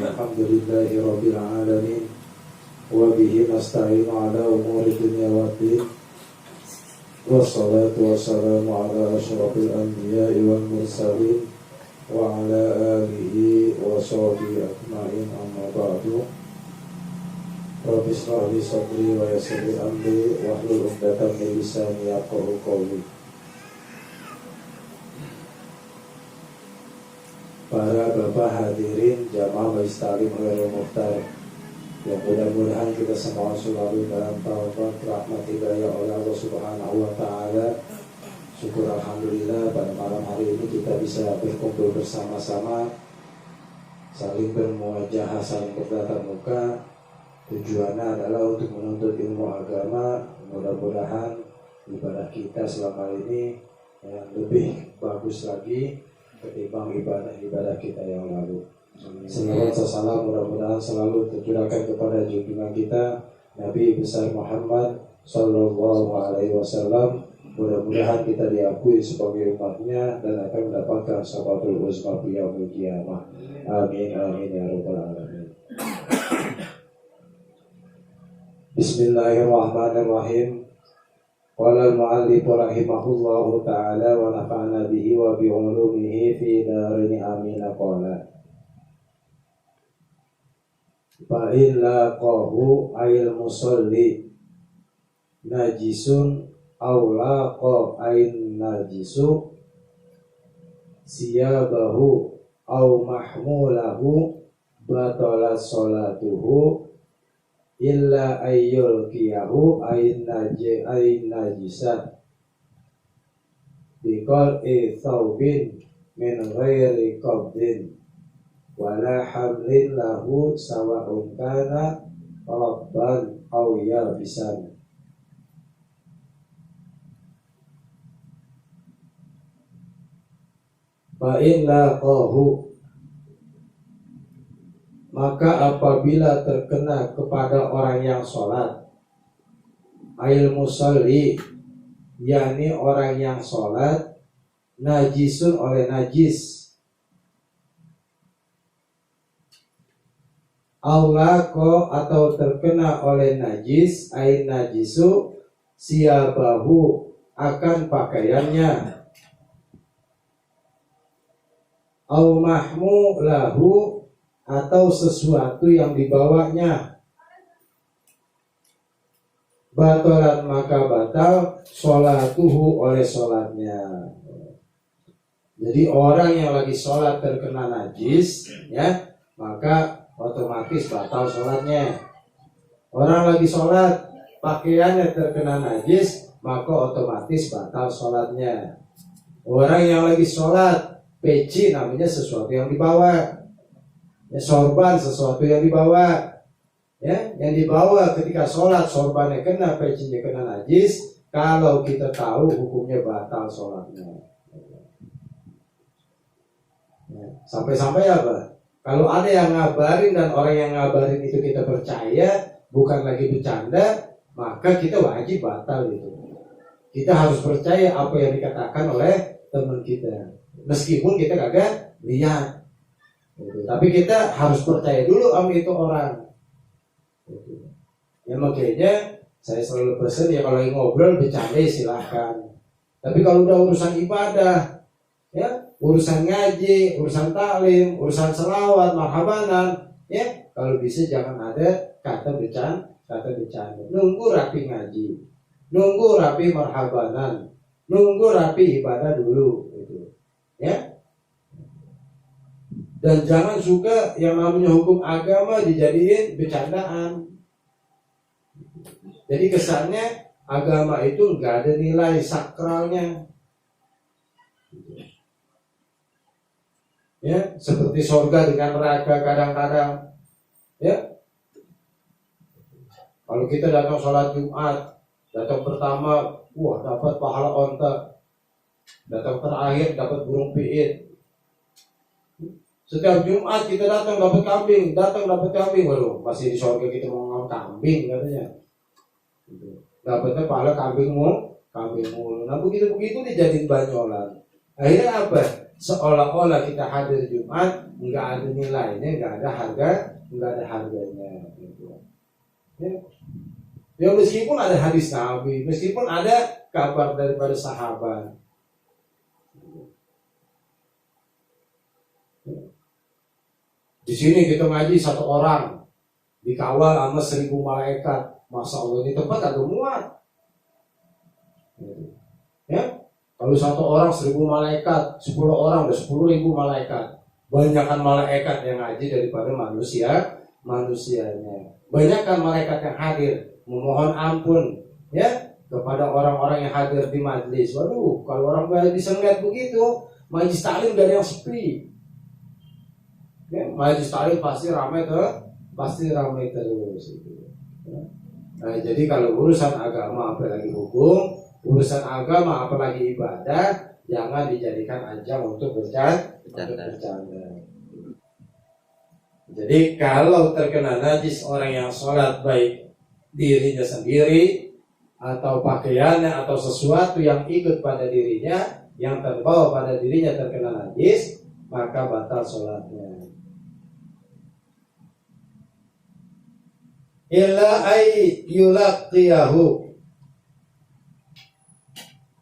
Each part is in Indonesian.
Alhamdulillahi Rabbil Alamin. Wa bihi nasta'inu ala umuri dunya waddin. Wassalatu wassalamu ala asyrafil anbiya'i wal mursalin wa ala alihi wa sahbihi ajma'in, amma ba'du. Rabbi shrah li sadri wa yassir li amri wahlul 'uqdatam min lisani yafqahu qawli. Para bapak hadirin jamaah Majelis Ta'lim Khairul Mukhtar, yang mudah-mudahan kita semua selalu dalam taufan rahmat hidayah oleh Allah Subhanahu wa Ta'ala. Syukur alhamdulillah pada malam hari ini kita bisa berkumpul bersama-sama, saling bermuajahah, saling bertatap muka. Tujuannya adalah untuk menuntut ilmu agama. Mudah-mudahan ibadah kita selama ini yang lebih bagus lagi ketimbang ibadah-ibadah kita yang lalu. Salawat salam mudah-mudahan selalu tercurahkan kepada junjungan kita Nabi besar Muhammad Sallallahu Alaihi Wasallam. Mudah-mudahan kita diakui sebagai umatnya dan akan mendapatkan syafatul uzma fi yaumil qiyamah. Amin amin ya rabbal alamin. Bismillahirrahmanirrahim. Qala al-mu'allif rahimahullahu ta'ala wa nafa'ana bihi wa bi'ulumihi fi darini amin. Qala fa illa qahu ayil musalli najisun aw laqa ayin najisu siyabahu aw mahmulahu batalat salatuhu illa ayyul qiyahu ayin najisat biqal thawbin min ghairi qabdin wala hamlin lahu sawa'un kana rabban aw yabisan. Fa'in laqahu, maka apabila terkena kepada orang yang sholat, ayil musalli, yakni orang yang sholat, najisun oleh najis, aulako atau terkena oleh najis, ayil najisu siyabahu akan pakaiannya, au mahmu lahu atau sesuatu yang dibawanya, batalan maka batal sholatuhu oleh sholatnya. Jadi orang yang lagi sholat terkena najis, ya, maka otomatis batal sholatnya. Orang lagi sholat pakaiannya terkena najis, maka otomatis batal sholatnya. Orang yang lagi sholat peci, namanya sesuatu yang dibawa, ya, sorban sesuatu yang dibawa, ya, yang dibawa ketika sholat, sorbannya kena, pecinya kena najis, kalau kita tahu hukumnya batal sholatnya. Ya, sampai-sampai apa? Kalau ada yang ngabarin dan orang yang ngabarin itu kita percaya, bukan lagi bercanda, maka kita wajib batal itu. Kita harus percaya apa yang dikatakan oleh teman kita, meskipun kita kagak lihat. Tapi kita harus percaya dulu sama itu orang. Ya makanya saya selalu pesan, ya kalau ngobrol bercanda silahkan. Tapi kalau udah urusan ibadah, ya urusan ngaji, urusan taklim, urusan selawat, marhabanan, ya kalau bisa jangan ada kata bercanda. Nunggu rapi ngaji, nunggu rapi marhabanan, nunggu rapi ibadah dulu, gitu. Ya. Dan jangan suka yang namanya hukum agama dijadiin bercandaan. Jadi kesannya agama itu nggak ada nilai sakralnya. Ya, seperti surga dengan neraka kadang-kadang. Ya. Kalau kita datang sholat Jumat, datang pertama, wah dapat pahala onta. Datang terakhir dapat burung piit. Setiap Jumat kita datang dapat kambing, waduh masih di surga kita mau ngomong kambing katanya. Dapatnya pahala kambing mulu. Nah begitu dijadiin banyolan. Akhirnya apa? Seolah-olah kita hadir Jumat nggak ada nilainya, nggak ada harganya. Gitu. Ya. Ya meskipun ada hadis Nabi, meskipun ada kabar daripada sahabat. Di sini kita ngaji satu orang dikawal sama 1000 malaikat. Masa Allah, ini tempat agak muat. Ya, kalau satu orang 1000 malaikat, 10 orang udah 10.000 malaikat. Banyakkan malaikat yang ngaji daripada manusianya. Banyakkan malaikat yang hadir memohon ampun ya kepada orang-orang yang hadir di majlis. Waduh, kalau orang bisa ngeliat begitu, majlis taklim gak ada yang sepi. Ya, majlis taklim pasti ramai terus. Nah, jadi kalau urusan agama apalagi hukum, urusan agama apalagi ibadah, jangan dijadikan ajang untuk bercanda. Jadi kalau terkena najis orang yang sholat, baik dirinya sendiri atau pakaiannya atau sesuatu yang ikut pada dirinya, yang terbawa pada dirinya terkena najis, maka batal sholatnya. Illa ay yulaqiyahu,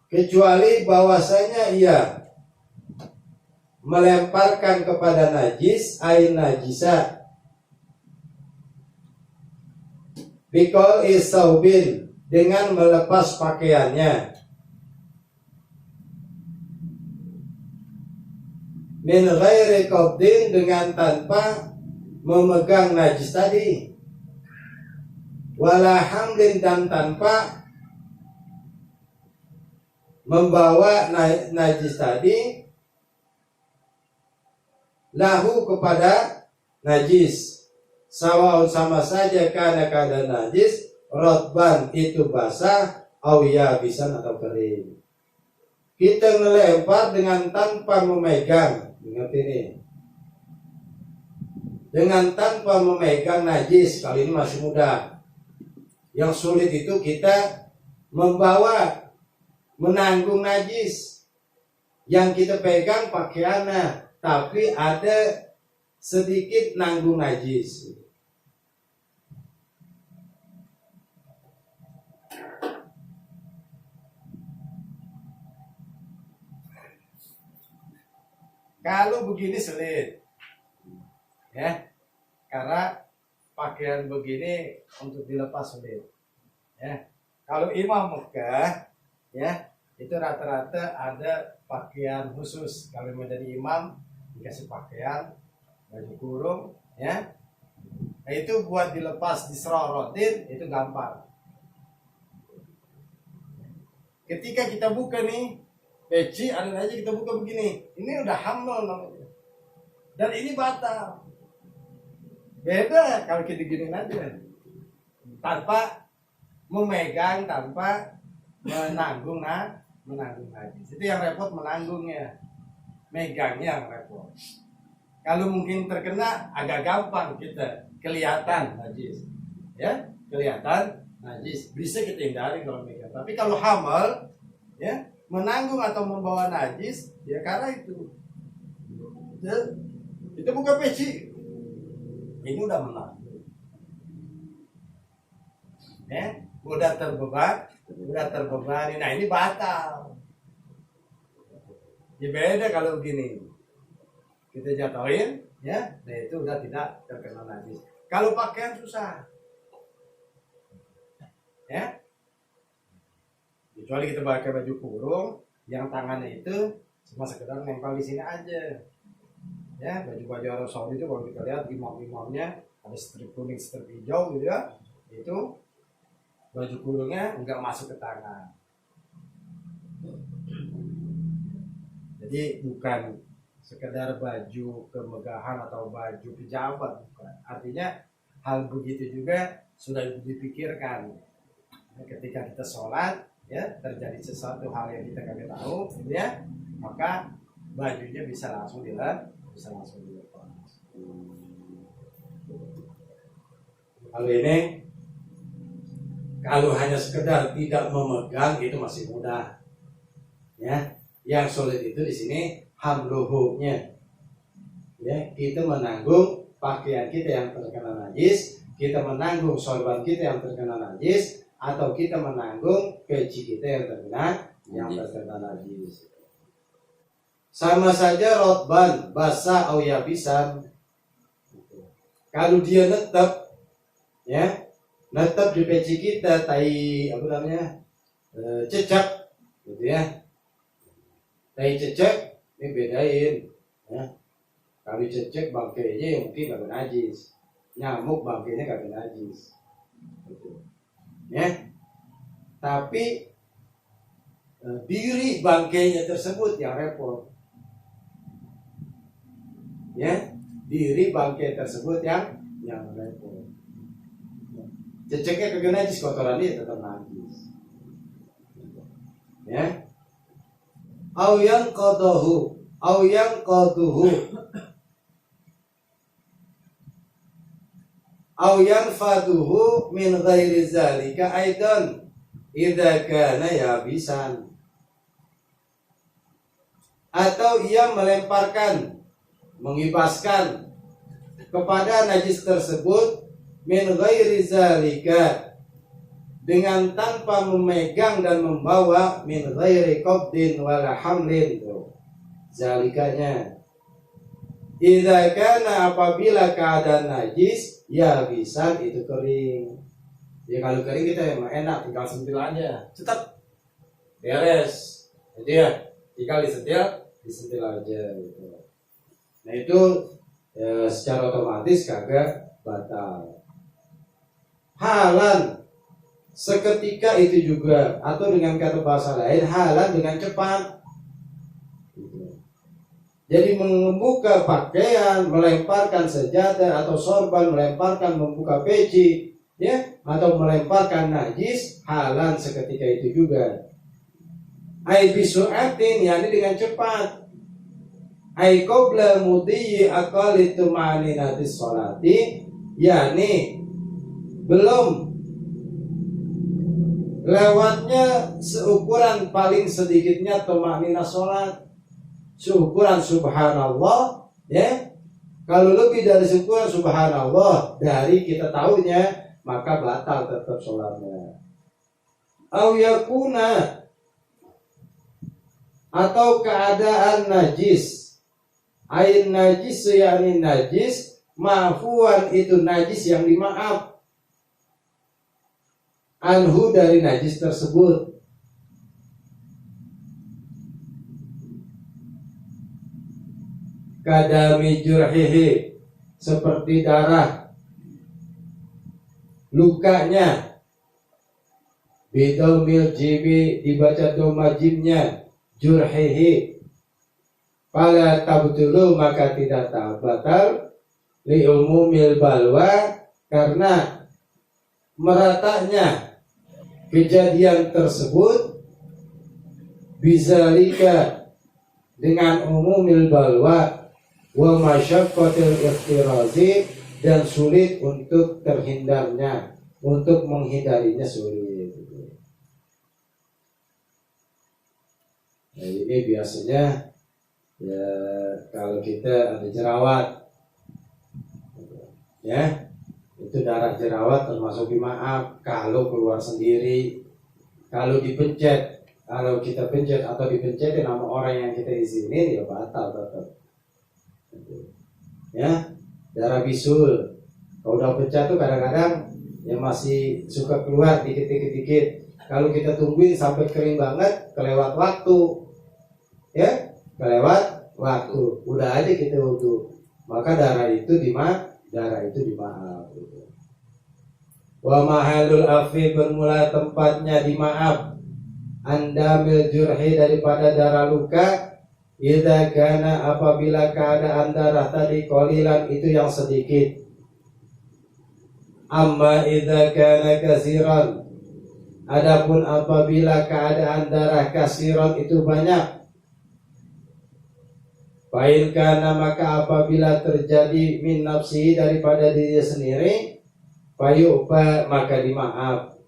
kecuali bahwasanya ia melemparkan kepada najis ay najisa bikol isaubin, dengan melepas pakaiannya, min ghairi qabdin, dengan tanpa memegang najis tadi, wala hamlin, dan tanpa membawa najis tadi, lahu kepada najis, sawaun sama saja, karena keadaan najis rotban itu basah, awiya bisan atau kering. Kita melempar dengan tanpa memegang, ingat ini, dengan tanpa memegang najis. Kali ini masih mudah. Yang sulit itu kita membawa, menanggung najis. Yang kita pegang pakaiannya, tapi ada sedikit nanggung najis. Kalau begini sulit, ya, karena pakaian begini untuk dilepas sulit, ya. Kalau imam Mekah, ya, itu rata-rata ada pakaian khusus. Kalau mau jadi imam dikasih pakaian, baju kurung, ya. Nah, itu buat dilepas, diserorotin, itu gampang. Ketika kita buka nih peci, ada aja kita buka begini, ini udah hamil namanya, dan ini batal. Beda kalau kita gini aja, tanpa memegang, tanpa menanggung najis. Itu yang repot menanggungnya, megangnya yang repot. Kalau mungkin terkena agak gampang, kita kelihatan najis, ya, kelihatan najis, bisa kita hindari kalau megang. Tapi kalau hamil, ya, menanggung atau membawa najis, ya karena itu bukan peci, ini udah menanggung, ya, udah terbebani. Nah, ini batal. Ya beda kalau begini, kita jatuhin, ya, nah itu udah tidak terkena najis. Kalau pakaian susah, ya, kecuali kita pakai baju kurung yang tangannya itu cuma sekedar nempel di sini aja, ya. Baju-baju Arab Saudi itu kalau kita lihat imam-imamnya ada strip kuning, strip hijau gitu ya, itu baju kurungnya enggak masuk ke tangan. Jadi bukan sekedar baju kemegahan atau baju pejabat, bukan. Artinya hal begitu juga sudah dipikirkan. Ketika kita sholat, ya, terjadi sesuatu hal yang kita kagak tahu, ya, maka bajunya bisa langsung dilepas. Kalau ini, kalau hanya sekedar tidak memegang itu masih mudah, ya. Yang sulit itu di sini hamluhu-nya. Ya, kita menanggung pakaian kita yang terkena najis, kita menanggung sorban kita yang terkena najis, atau kita menanggung peci kita yang terkena najis. Sama saja rotban, basah atau yabisan. Kalau dia netap, ya, netap di peci kita, cecak, gitu ya. Tai cecak, ini bedain, ya. Kalau cecek bangkainya mungkin gak najis, nyamuk bangkainya gak najis, gitu. Ya. Tapi diri bangkainya tersebut yang repot, ya, diri bangkai tersebut yang repot. Ceceknya kagak najis, kotoran dia tetap najis, ya. Au yang qaduhu au yanfaduhu min ghairi zalika aidan idza kana yabisan, atau ia melemparkan, mengibaskan kepada najis tersebut min ghairi zalika, dengan tanpa memegang dan membawa, min ghairi qabdin wala hamlin, zalikanya idza kana, apabila keadaan najis yabisan, itu kering. Ya kalau kering kita emang enak, tinggal sentil aja, cetak, beres. Jadi ya tinggal disentil aja gitu. Nah itu secara otomatis kagak batal. Halan seketika itu juga, atau dengan kata bahasa lain halan, dengan cepat. Jadi membuka pakaian, melemparkan sejadah atau sorban, melemparkan, membuka peci, ya, atau melemparkan najis, halan seketika itu juga. Ai bisu'atin, yakni dengan cepat. Ai qabla mudhi aqali tumaninatis sholati, yakni belum lewatnya seukuran paling sedikitnya tumanina sholat, seukuran subhanallah, ya. Kalau lebih dari seukuran subhanallah dari kita tahunya, maka batal tetap sholatnya. Au yakuna, atau keadaan najis, ain najis, yakni najis, maafuan, itu najis yang dimaaf, anhu, dari najis tersebut. Kadami jurhihi, seperti darah lukanya. Bidomil jibi, dibaca doma jimnya, jurhihi. Fala tabtulu, maka tidak batal, li umumil balwa, karena meratanya kejadian tersebut, bizalika, dengan umumil balwa, wa masyaqqatil ikhtirazi, dan sulit untuk terhindarnya, untuk menghindarinya sulit. Nah ini biasanya ya kalau kita ada jerawat, ya, itu darah jerawat termasuk dimaaf kalau keluar sendiri, kalau dipencet, kalau kita pencet atau dipencetin sama orang yang kita izinin, ya batal tetap. Ya, darah bisul, kalau udah pecah tuh kadang-kadang ya masih suka keluar dikit. Kalau kita tungguin sampai kering banget, kelewat waktu, ya, kelewat waktu, udah aja kita wudu, maka darah itu dimaaf. Gitu. Wa mahalul afi, bermula tempatnya dimaaf, andamil jurhi, daripada darah luka, idza kana, apabila keadaan darah tadi qalilan, itu yang sedikit. Amma idza kana kasiran, adapun apabila keadaan darah kasiran itu banyak, fa'in kana, maka apabila terjadi min nafsi, daripada diri sendiri, fayu'ba, maka dimaaf,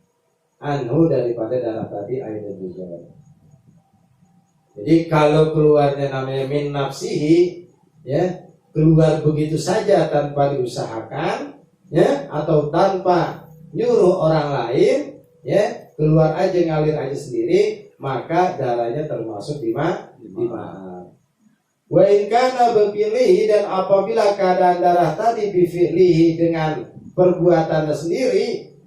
anhu, daripada darah tadi, aida juga. Jadi kalau keluarnya namanya min nafsihi, ya keluar begitu saja tanpa diusahakan, ya atau tanpa nyuruh orang lain, ya keluar aja ngalir aja sendiri, maka darahnya termasuk dimaaf. Wa in kana bipilihi, dan apabila keadaan darah tadi bifilihi dengan perbuatannya sendiri,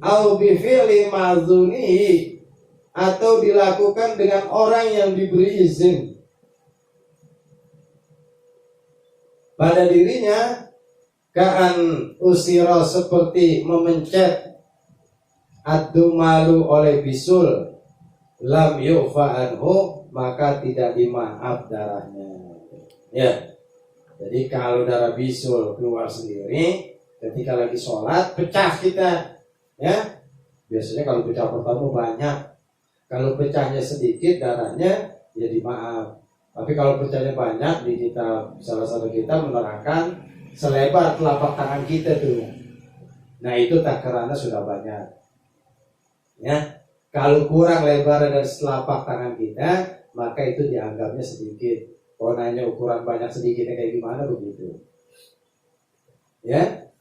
au bifili mazunihi, atau dilakukan dengan orang yang diberi izin pada dirinya, kaan usiro seperti memencet ad-dumalu oleh bisul, lam yu'fa anhu, maka tidak dimaaf darahnya. Ya, jadi kalau darah bisul keluar sendiri ketika lagi sholat, pecah kita, ya biasanya kalau pecah pertama banyak, kalau pecahnya sedikit darahnya ya dimaaf. Tapi kalau pecahnya banyak, di kita salah satu kita menerangkan selebar telapak tangan kita tuh, nah itu takarannya sudah banyak, ya. Kalau kurang lebar dari telapak tangan kita, maka itu dianggapnya sedikit. Kalau nanya ukuran banyak sedikitnya kayak gimana, begitu, ya.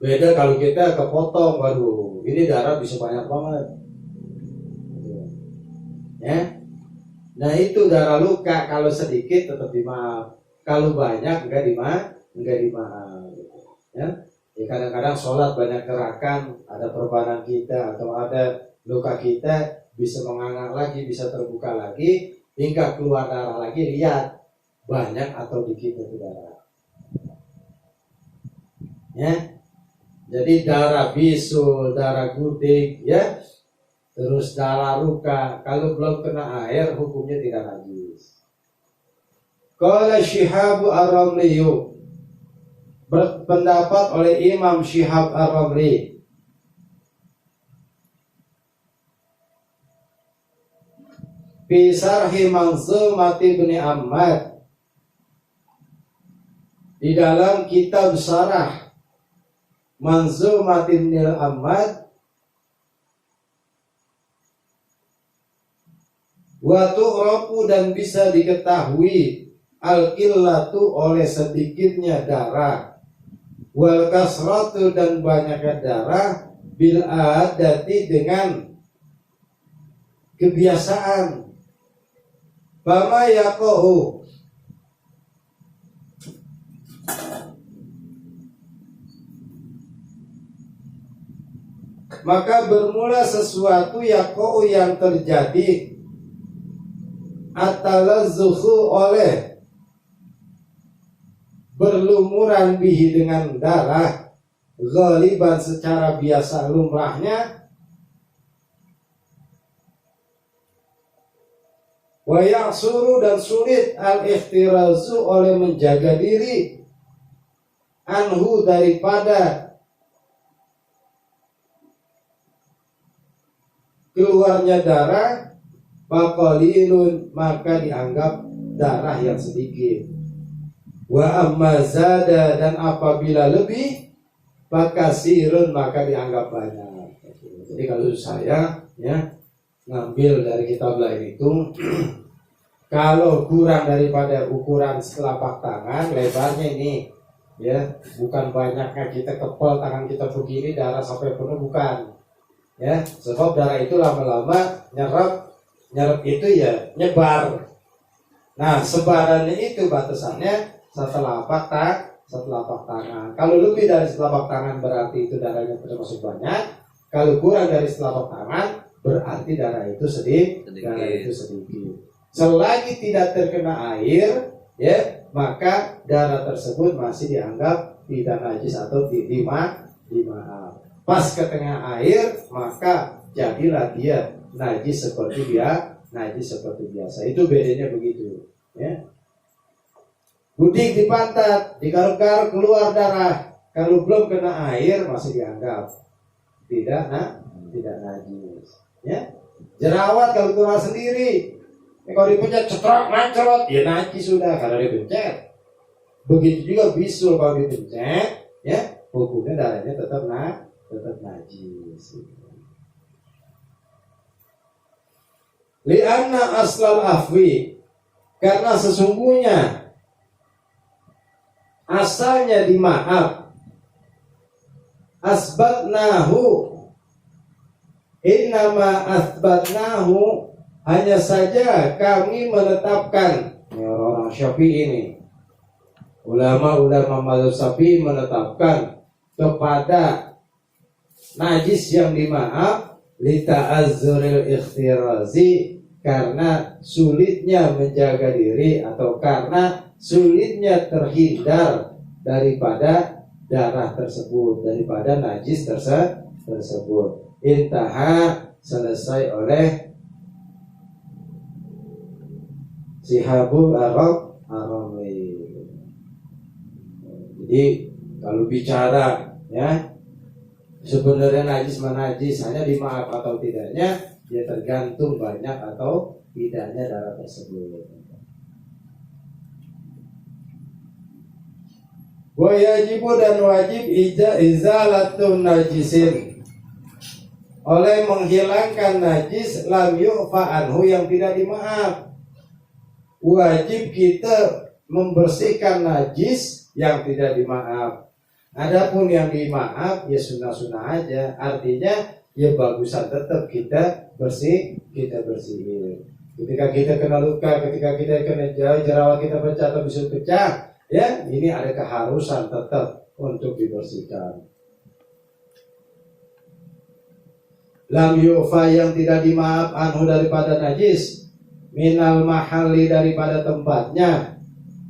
Beda kalau kita kepotong, waduh ini darah bisa banyak banget, ya. Nah itu darah luka, kalau sedikit tetap dimaaf, kalau banyak enggak dimaaf, ya. Ya kadang-kadang sholat banyak gerakan, ada perbanan kita atau ada luka kita, bisa menganga lagi, bisa terbuka lagi, hingga keluar darah lagi, lihat banyak atau dikit itu darah, ya. Jadi darah bisul, darah gudik, ya, terus darah luka, kalau belum kena air hukumnya tidak najis. Qala Syihabu Ar-Ramliyu, berpendapat oleh Imam Syihab Ar-Ramli, fi Sarhi Manzumati Ibni Ahmad, di dalam kitab Sarah Manzumati Ibni Ahmad, wa tu'rafu, dan bisa diketahui al-qillatu oleh sedikitnya darah, wal kasratu, dan banyaknya darah, bil adati, dengan kebiasaan. Fama yaqohu, maka bermula sesuatu yaqohu yang terjadi, atalazzuhu oleh berlumuran bihi dengan darah, ghaliban secara biasa lumrahnya, wa ya'suru, dan sulit al-ikhtirazu oleh menjaga diri, anhu daripada keluarnya darah, faqalilun, maka dianggap darah yang sedikit. Wa amma zada, dan apabila lebih, fakasirun, maka dianggap banyak. Jadi kalau saya, ya, ngambil dari kitab lain itu, kalau kurang daripada ukuran telapak tangan, lebarnya ini, ya, bukan banyaknya kita kepel tangan kita begini darah sampai penuh, bukan, ya, sebab darah itu lama-lama nyerap itu ya nyebar. Nah sebarannya itu batasannya setelapak tangan. Kalau lebih dari setelapak tangan berarti itu darahnya termasuk banyak. Kalau kurang dari setelapak tangan berarti darah itu sedikit. Selagi tidak terkena air, ya, maka darah tersebut masih dianggap tidak najis atau dimaaf. Pas ke tengah air, maka jadilah dia najis seperti biasa. Itu bedanya begitu, ya. Gudik di pantat, digaruk-garuk keluar darah, kalau belum kena air masih dianggap tidak najis, ya. Jerawat kalau keluar sendiri, kalau dipencet cetrok mancerot, ya najis sudah karena dipencet. Begitu juga bisul, kalau dipencet, ya, hukumnya darahnya tetap najis. Lianna aslal afwi, karena sesungguhnya asalnya dimaaf. Asbatnahu, innama asbatnahu, hanya saja kami menetapkan. Ini orang-orang Syafi'i ini, ulama-ulama mazhab Syafi'i menetapkan kepada najis yang dimaaf lita'azzuril ikhtirazi, karena sulitnya menjaga diri atau karena sulitnya terhindar daripada darah tersebut, daripada najis tersebut. Intaha, selesai oleh Sihabul Arami. Jadi kalau bicara ya sebenarnya najis mana najis, hanya dimaaf atau tidaknya, dia tergantung banyak atau tidaknya darah tersebut. Wa yajibu, dan wajib izalatun najisin, oleh menghilangkan najis lam yu'fa anhu, yang tidak dimaaf. Wajib kita membersihkan najis yang tidak dimaaf. Adapun yang dimaaf ya sunnah-sunnah aja, artinya ya bagusan tetap kita bersihin. Ketika kita kena luka, ketika kita kena jerawat kita pecah atau bisul pecah, ya ini ada keharusan tetap untuk dibersihkan. Lam yu'fa, yang tidak dimaaf anhu daripada najis, minal mahalli, daripada tempatnya,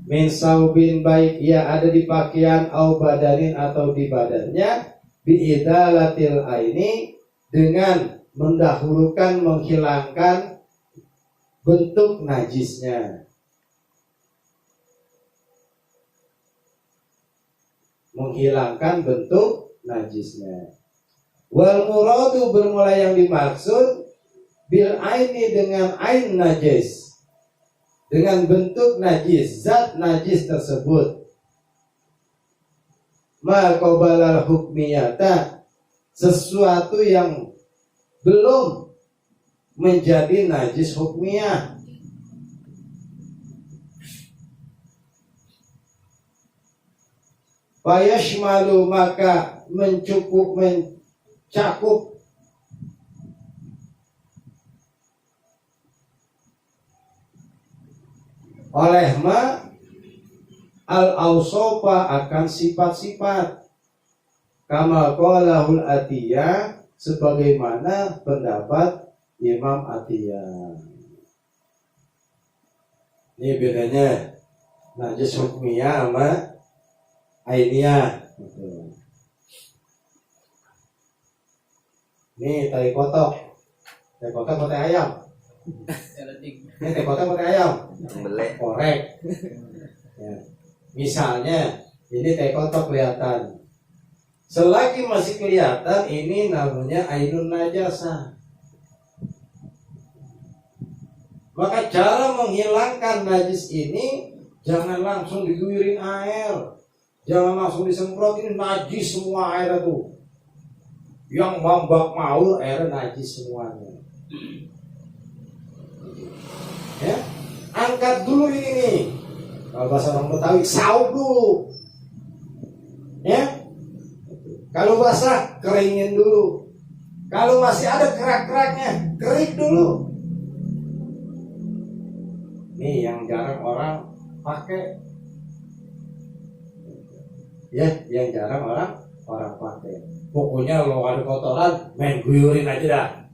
min saubin, baik ia ada di pakaian, au badanin, atau di badannya, biidalatil aini, dengan mendahulukan menghilangkan bentuk najisnya. Menghilangkan bentuk najisnya. Wal muradu, bermula yang dimaksud, bil aini, dengan ain najis, dengan bentuk najis, zat najis tersebut. Ma qabalal hukmiyata, sesuatu yang belum menjadi najis hukmiyah. Fayashmalu, maka mencakup oleh ma al-awsofa, akan sifat-sifat, kama qalahul Atiyah, sebagaimana pendapat Imam Atiyah. Ini bedanya najis hukmiyah sama ainiyah. Ini tai kotok atau tai ayam? Ini tai kotok atau tai ayam? Korek. Ya. Misalnya ini tai kotok kelihatan. Selagi masih kelihatan, ini namanya ainun najasah. Maka cara menghilangkan najis ini, jangan langsung diguirin air, jangan langsung disemprotin najis semua air itu. Yang mambak maur air najis semuanya. Ya, angkat dulu ini. Kalau bahasa orang Betawi, saub dulu. Ya, kalau basah, keringin dulu. Kalau masih ada kerak-keraknya, kerik dulu. Ini yang jarang orang pakai. Ya, yang jarang orang pakai. Pokoknya kalau ada kotoran, main guyurin aja dah.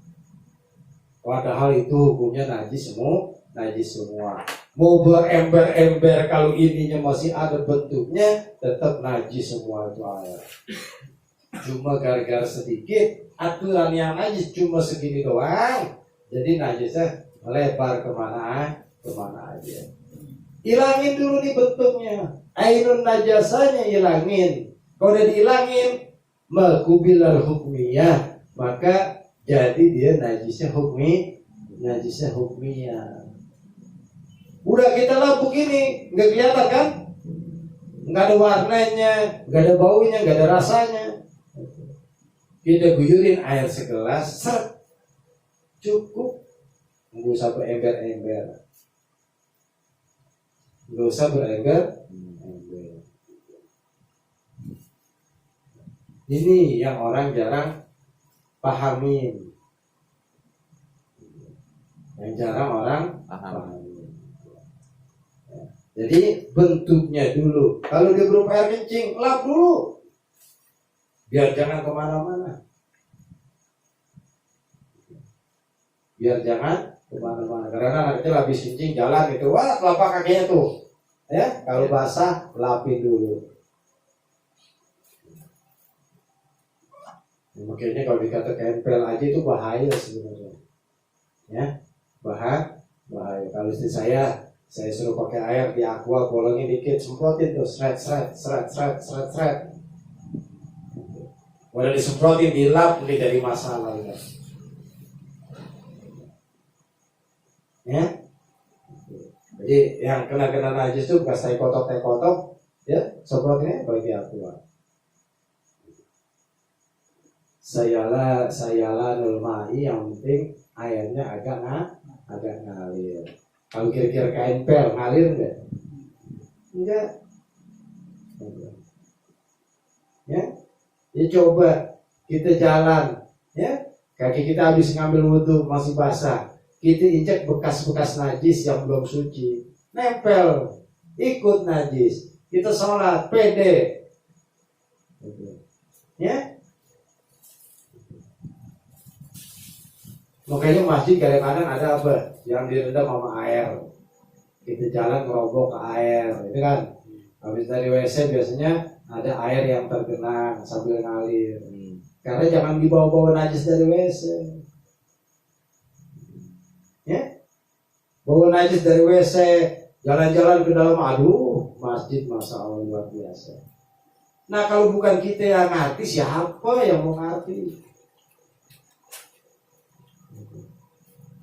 Padahal itu hukumnya najis semua. Mau berember-ember, kalau ininya masih ada bentuknya, tetap najis semua itu air. Cuma gara-gara sedikit, aturan yang najis cuma segini doang, jadi najisnya melebar kemana aja. Hilangin dulu nih bentuknya, ainun najasanya hilangin. Kalau udah dihilangin, makubilal hukmiyah, maka jadi dia najisnya hukmiyah. Udah kita lap begini, nggak kelihatan kan? Nggak ada warnanya, nggak ada baunya, nggak ada rasanya. Kita guyurin air segelas, cukup. nggak usah berember-ember, nggak usah berember. Ini yang orang jarang pahamin, yang jarang orang pahami. Jadi bentuknya dulu, kalau dia berupa air kencing, lap dulu, biar jangan kemana-mana. Biar jangan kemana-mana. Karena anak kecil habis kencing jalan gitu, wah telapak kakinya tuh, ya kalau basah lapin dulu. Makanya kalau dikata kempel aja itu bahaya sebenarnya, ya bahaya. Kalau istri saya suruh pakai air di aqua, bolongin dikit, semprotin tuh, seret. Udah disemprotin, dilap, ini jadi masalah ya. Ya, jadi yang kena najis itu bekas tai kotok, ya semprotinnya bagi aqua. Sayala nulmai, yang penting airnya agak ngalir. Kalau kira-kira kempel ngalir enggak? Ya, coba kita jalan, ya kaki kita habis ngambil wudhu masih basah, kita injek bekas-bekas najis yang belum suci, nempel, ikut najis. Kita sholat pede, ya. Makanya masjid kadang-kadang ada apa? Yang direndam sama air. Kita jalan ngerobok ke air, itu kan. Habis dari WC biasanya ada air yang tergenang sambil ngalir. Karena jangan dibawa-bawa najis dari WC. Ya? Bawa najis dari WC, jalan-jalan ke dalam, aduh, masjid Masya Allah luar biasa. Nah kalau bukan kita yang ngerti, siapa yang mau ngerti?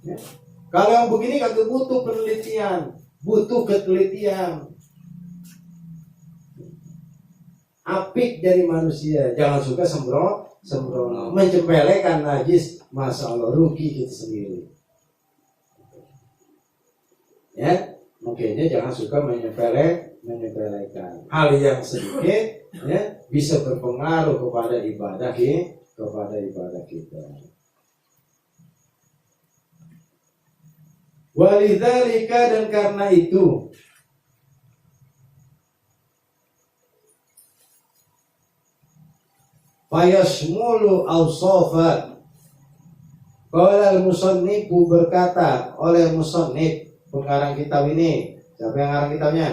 Ya. Kalau yang begini kagak butuh penelitian, butuh ketelitian. Apik dari manusia, jangan suka sembrono, mencempelekan najis, Masya Allah rugi kita sendiri. Ya, makanya jangan suka menyepelekan hal yang sedikit, ya bisa berpengaruh kepada ibadah kita. Walidzalika, dan karena itu fayasmulu awsafat. Qala al-musannifu, berkata oleh musannif pengarang kitab ini. Siapa yang ngarang kitabnya?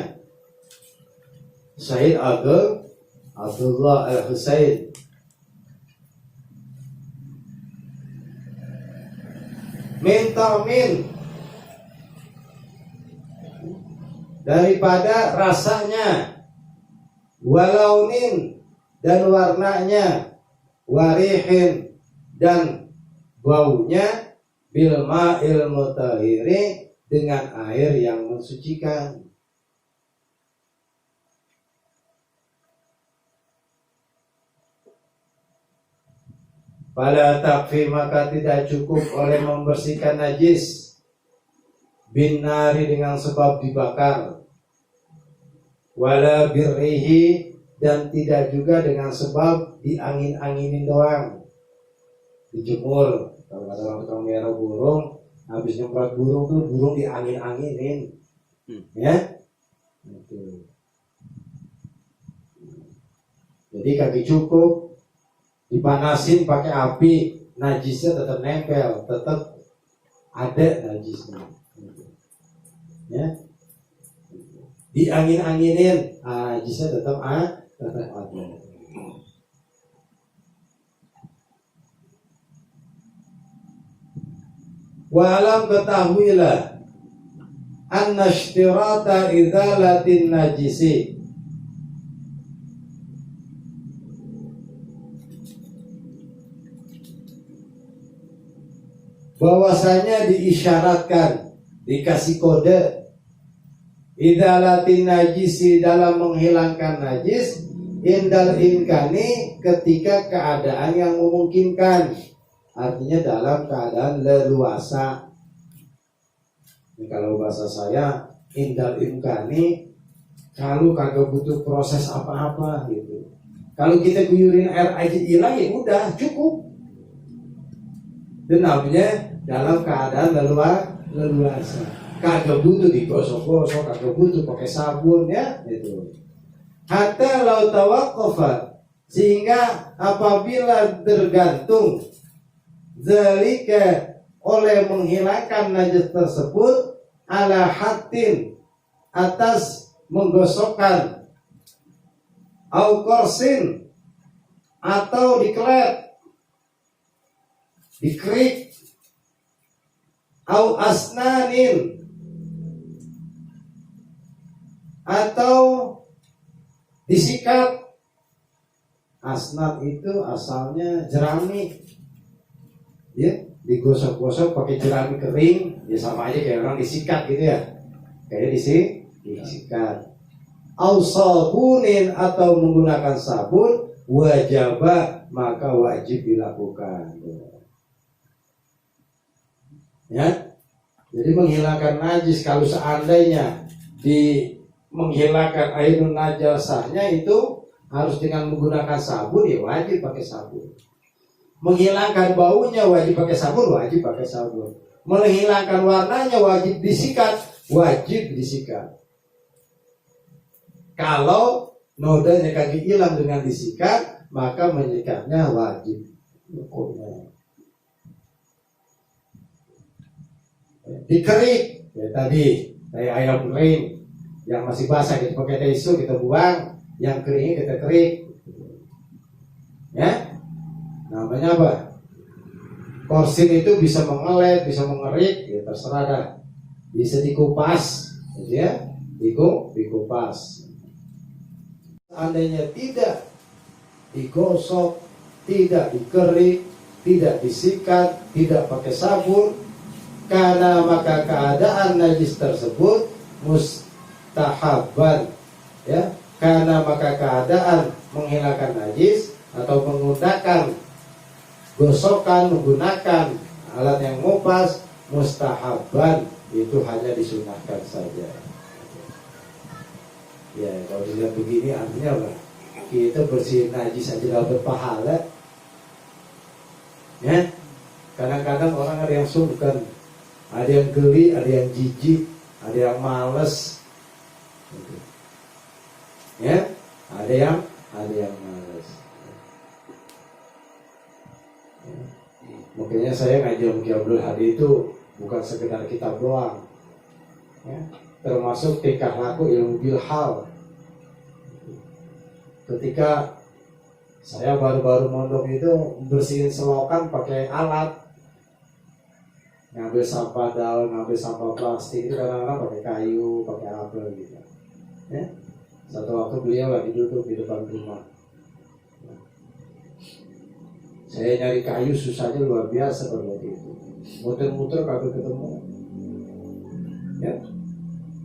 Sayyid Abdullah Al-Husain. Min daripada rasanya, walaunin dan warnanya, warihin dan baunya, bil ma'il mutahhiri dengan air yang mensucikan. Fala takfi, maka tidak cukup oleh membersihkan najis bin nari dengan sebab dibakar, wala birrihi, dan tidak juga dengan sebab diangin-anginin doang, dijemur. Kalau kata orang tukang merah burung, habis nyemprot burung tuh burung diangin-anginin, ya. Jadi kaki cukup dipanasin pakai api, najisnya tetap nempel, tetap ada najisnya. Ya, diangin-anginin, najisnya tetap ada. Walam, ketahuilah, anna ishtirata idzalatin najisi, bahwasanya diisyaratkan, dikasih kode, idzalatin najisi, dalam menghilangkan najis, indal imkani, ketika keadaan yang memungkinkan. Artinya dalam keadaan leluasa. Ini kalau bahasa saya indal imkani, kalau kagak butuh proses apa-apa gitu. Kalau kita guyurin air aja hilang ya udah cukup. Dan namanya dalam keadaan leluasa. Kagak butuh digosok-gosok, kagak butuh pakai sabun ya gitu. Hatta lau tawaqqafa, sehingga apabila tergantung zalika oleh menghilangkan najis tersebut ala hatin atas menggosokkan au korsin atau dikelet dikerik au asnanin atau disikat. Asnan itu asalnya jerami ya, digosok-gosok pakai jerami kering ya, sama aja kayak orang disikat gitu ya, kayak disikat. Au sabunin atau menggunakan sabun, wajaba maka wajib dilakukan ya. Jadi menghilangkan najis, kalau seandainya di menghilangkan airun najasahnya itu harus dengan menggunakan sabun ya wajib pakai sabun. Menghilangkan baunya wajib pakai sabun, wajib pakai sabun. Menghilangkan warnanya wajib disikat, wajib disikat. Kalau nodanya kaki hilang dengan disikat, maka menyikatnya wajib hukumnya. Dikerik ya tadi kayak ayam kering yang masih basah kita pakai tisu kita buang, yang keringnya kita kerik ya. Namanya apa? Korsin itu bisa mengelet, bisa mengerik ya, terserah dah. Bisa dikupas gitu ya, dikupas. Seandainya tidak digosok, tidak dikerik, tidak disikat, tidak pakai sabun, karena maka keadaan najis tersebut mustahaban ya, karena maka keadaan menghilangkan najis atau menggunakan gosokan, menggunakan alat yang ngupas mustahaban, itu hanya disunahkan saja ya. Kalau dilihat begini artinya apa? Kita bersihin najis aja dapat pahala ya. Kadang-kadang orang ada yang sungkan, ada yang geli, ada yang jijik, ada yang males ya, ada yang males ya. Makanya saya ngaji Om Ki Abdul Hadi itu bukan sekedar kitab doang ya, termasuk tingkah laku ilmu bilhal. Ketika saya baru-baru mondok itu bersihin selokan pakai alat, ngambil sampah daun, ngambil sampah plastik itu kadang-kadang pakai kayu, pakai apa gitu ya. Satu waktu beliau lagi duduk di depan rumah, saya nyari kayu susahnya luar biasa pada waktu itu, muter-muter kagak ketemu ya.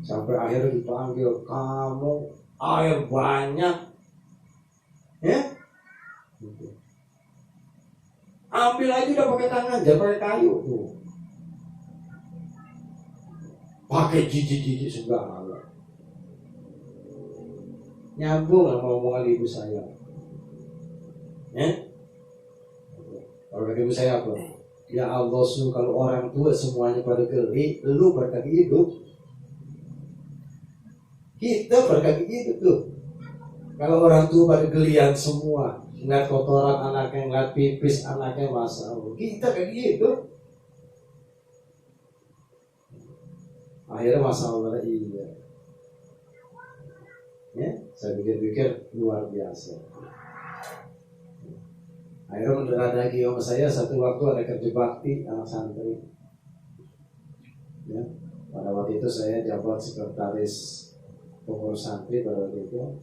Sampai akhirnya dipanggil, kamu air banyak ya, ambil aja udah pakai tangan, jangan pakai kayu tuh. Pakai jijik-jijik segala. Nyambung sama omongan ibu saya ya. Kalau kata ibu saya apa? Ya Allah, kalau orang tua semuanya pada geli, lu berkaki hidup, kita berkaki hidup tuh. Kalau orang tua pada gelian semua, ngeliat kotoran anaknya, ngeliat pipis anaknya, masa kita kayak gitu. Akhirnya masalah iya ya, saya pikir-pikir luar biasa. Akhirnya mendarat lagi sama saya, satu waktu ada kerja bakti anak santri ya. Pada waktu itu saya jabat sekretaris pengurus santri pada waktu itu,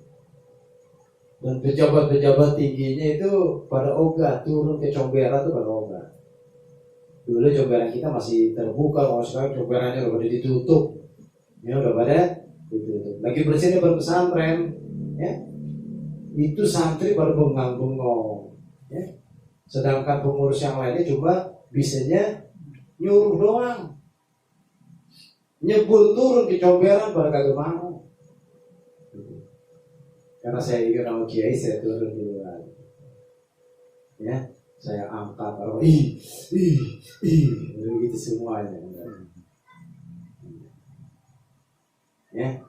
dan pejabat-pejabat tingginya itu pada ogah turun ke Comberan tuh pada ogah. Dulu Comberan kita masih terbuka, kalau sekarang Comberannya udah ditutup ya, udah pada ditutup. Lagi bersihnya berpesantren ya, itu santri pada bengong-bengong ya. Sedangkan pengurus yang lainnya cuma bisanya nyuruh doang nyebul turun ke comberan pada kagak mau. Karena saya ikut sama kiai, saya turun duluan. Ya, saya angkat orang begitu semuanya. Ya,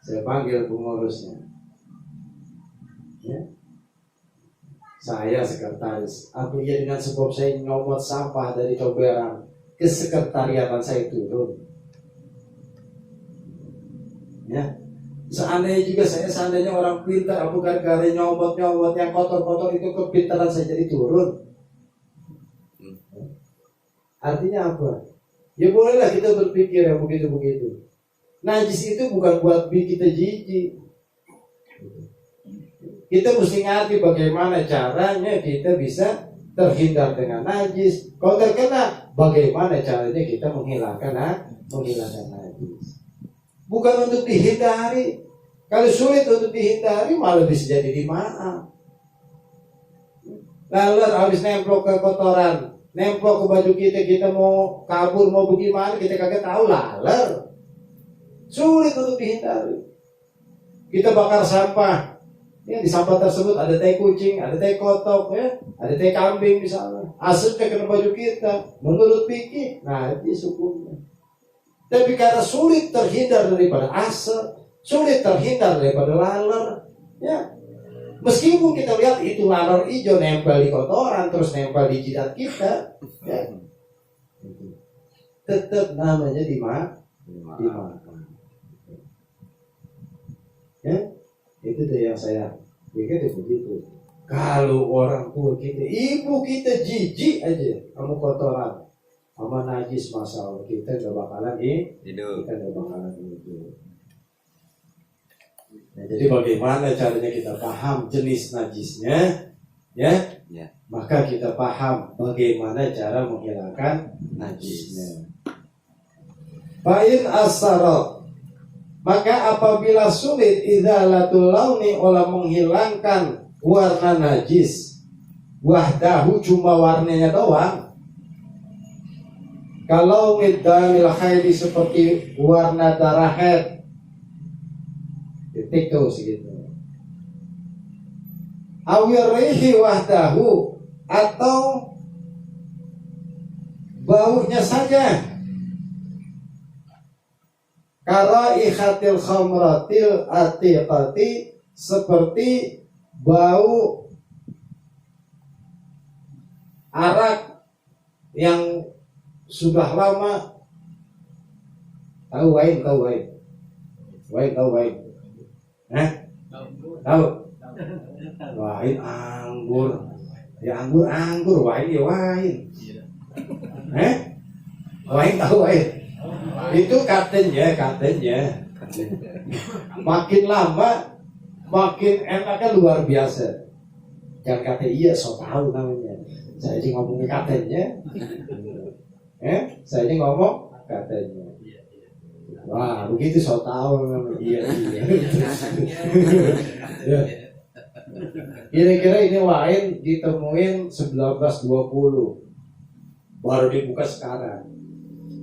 saya panggil pengurusnya. Ya, saya sekretaris. Apa iya dengan sebab saya nyomot sampah dari comberan ke sekretariatan saya turun? Ya, seandainya orang pintar, bukan gara nyomot yang kotor itu kepintaran saya jadi turun. Artinya apa? Ya bolehlah kita berpikir yang begitu. Najis itu bukan buat bikin kita jijik. Kita mesti ngerti bagaimana caranya kita bisa terhindar dengan najis. Kalau terkena, bagaimana caranya kita menghilangkan najis. Bukan untuk dihindari. Kalau sulit untuk dihindari, malah bisa jadi dimaaf. Lalu habis nempel ke kotoran, nempel ke baju kita mau kabur, mau bagaimana, kita kagak tahu, laler. Sulit untuk dihindari. Kita bakar sampah. Ya, di sampah tersebut ada tai kucing, ada tai kotok, ya, ada tai kambing misalnya. Asapnya kena baju kita. Menurut pikir, najis hukumnya. Tapi karena sulit terhindar daripada asap, sulit terhindar daripada laler, ya. Meskipun kita lihat itu laler hijau nempel di kotoran, terus nempel di jidat kita, ya. Tetap namanya dimaafkan. Ya, itu deh yang saya pikir begitu. Kalau orang tua kita, ibu kita jijik aja, kamu kotoran. Sama najis masalah kita gak bakalan hidup. Kita gak bakalan hidup. Nah, jadi bagaimana caranya kita paham jenis najisnya, ya? Maka kita paham bagaimana cara menghilangkan najisnya. Fa'in asara, maka apabila sulit izalatul launi olah menghilangkan warna najis, wahdahu cuma warnanya doang. Kalau midamil haidi seperti warna darah haid, titik tuh segitu. Awirihi wahdahu, atau baunya saja. Karaihatil khamratil atiqati, seperti bau arak yang sudah lama. Tahu wain? Tahu? Wain anggur. Ya anggur, wain ya wain. Wain tahu wain? Itu katanya. Makin lama makin enaknya luar biasa. Jangan kata iya, so tahu namanya. Saya sih ngomongin katanya. Saya ini ngomong katanya. Wah, begitu so tahu namanya. Iya. Ya. Kira-kira ini wain ditemuin 1920. Baru dibuka sekarang.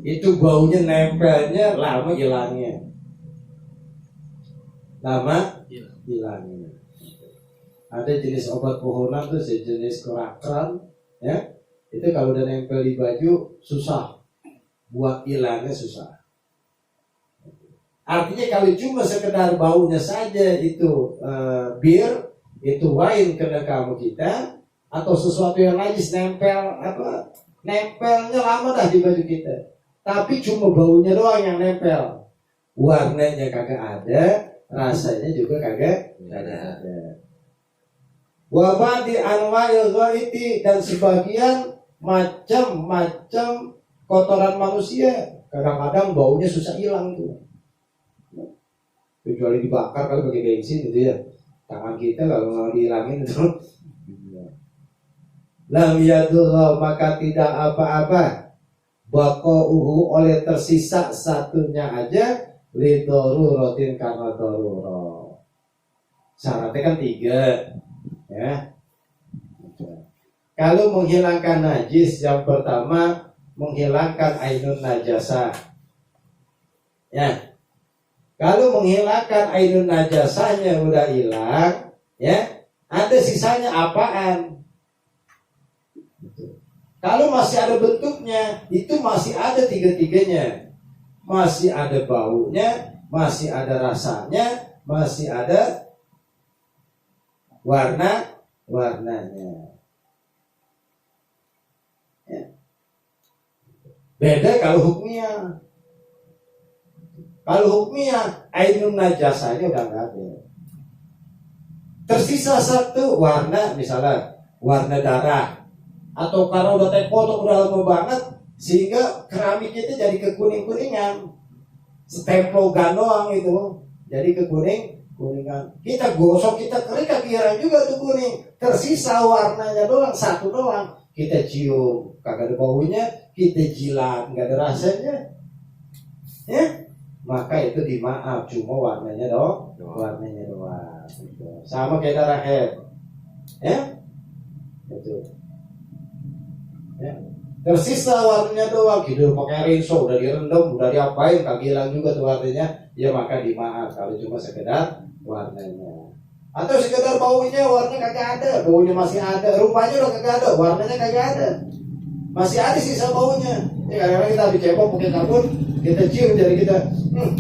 Itu baunya nempelnya lama hilangnya. Ada jenis obat pohonan tuh sejenis kerakran, ya. Itu kalau udah nempel di baju susah, buat hilangnya susah. Artinya kalau cuma sekedar baunya saja itu bir, itu wain kena kamu kita, atau sesuatu yang najis nempelnya lama dah di baju kita. Tapi cuma baunya doang yang nempel, warnanya kagak ada, rasanya juga kagak ada. Wabadi anwa'il ghaiti, dan sebagian macam-macam kotoran manusia, kadang-kadang baunya susah hilang tuh. Kecuali dibakar kalau pakai bensin gitu ya. Tangan kita kalau mau dihilangin itu. Lam yadurra, maka tidak apa-apa. Baqa'uhu, oleh tersisa satunya aja, lidoruratin, karena darurah. Syaratnya kan 3, ya. Kalau menghilangkan najis, yang pertama menghilangkan ainun najasah, Ya. Kalau menghilangkan ainun najasahnya udah hilang, ya, ada sisanya apaan? Kalau masih ada bentuknya, itu masih ada tiga-tiganya. Masih ada baunya, masih ada rasanya, masih ada warnanya. Ya. Beda kalau hukmiyah. Kalau hukmiyah, ainun najasahnya udah nggak ada. Tersisa satu warna, misalnya warna darah, atau karena udah terpotong udah lama banget, sehingga keramik itu jadi kekuning-kuningan. Stemplogan doang itu, jadi kekuningan. Kita gosok, kita kerik, kira juga tuh kuning. Tersisa warnanya doang, satu doang. Kita cium, kagak ada baunya. Kita jilat, nggak ada rasanya. Ya. Maka itu dimaaf, cuma warnanya doang. Sama kayak darah haid, ya, itu, ya. Tersisa warnanya doang, gitu pakai rinso, udah direndam, udah diapain, kagak hilang juga tuh warnanya, ya maka dimaaf kalau cuma sekedar warnanya. Atau sekedar baunya, warnanya kagak ada, baunya masih ada, rupanya udah kagak ada, warnanya kagak ada, masih ada sisa baunya. Ya kadang-kadang kita habis cebok pakai sabun, kita cium jari kita,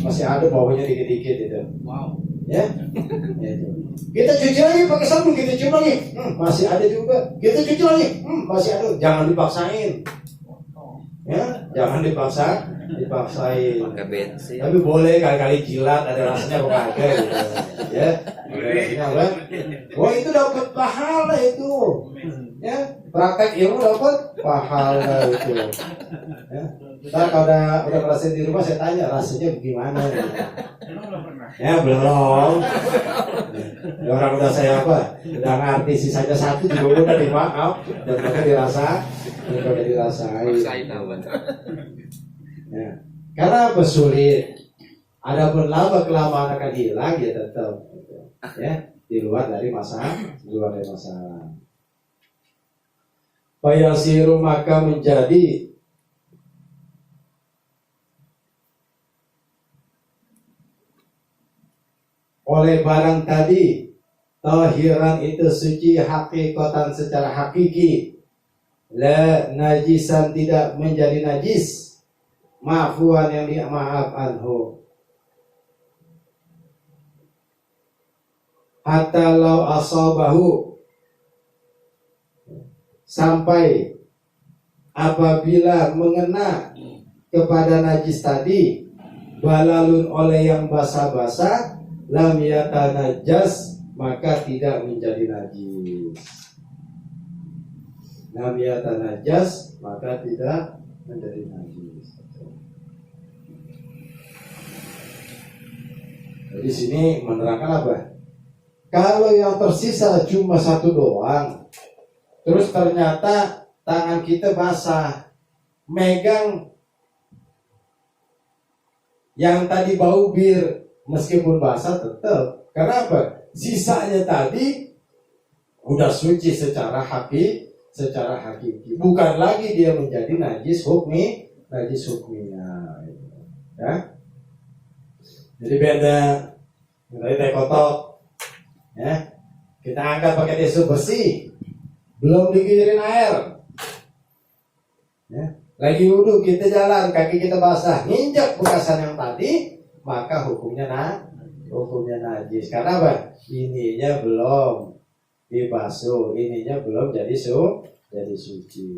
masih ada baunya dikit-dikit itu. Wow. Ya, itu. Kita cuci lagi pakai sabun, kita cium lagi, masih ada juga. Kita cuci lagi, masih ada. Jangan dipaksain. Ya, jangan dipaksain. Pakai bensin. Tapi boleh kali-kali jilat, ada rasanya kok ada gitu. Ya, rasanya, wah itu dapat pahala itu. Ya, praktek ilmu dapat pahala itu. Ya. Ntar kalau udah ngerasain di rumah saya tanya rasanya bagaimana ya? Ya belum. Ya, orang udah saya udah ngerti sisanya satu juga udah dimaaf dan udah dirasain. Ya. Karena apa sulit? Adapun lama kelamaan akan hilang ya tetap. Ya, di luar dari masalah. Fayasiru maka menjadi oleh barang tadi tahiran itu suci hakikatan secara hakiki, la najisan tidak menjadi najis, maafuan yang dimaaf anhu, hatta law asabahu, sampai apabila mengena kepada najis tadi balalun oleh yang basah-basah, lam yatanajas maka tidak menjadi najis. Lam yatanajas maka tidak menjadi najis. Jadi sini menerangkan apa? Kalau yang tersisa cuma satu doang, terus ternyata tangan kita basah, megang yang tadi bau bir, meskipun basah tetap. Karena sisanya tadi udah suci secara hakiki. Bukan lagi dia menjadi najis hukminya. Ya. Jadi beda. Dari teh kotok, ya, kita angkat pakai tisu bersih, belum digilirin air. Ya. Lagi wudhu kita jalan, kaki kita basah, nginjak bekasan yang tadi, maka hukumnya najis. Karena apa? Ininya belum dibasuh, ininya belum jadi suci.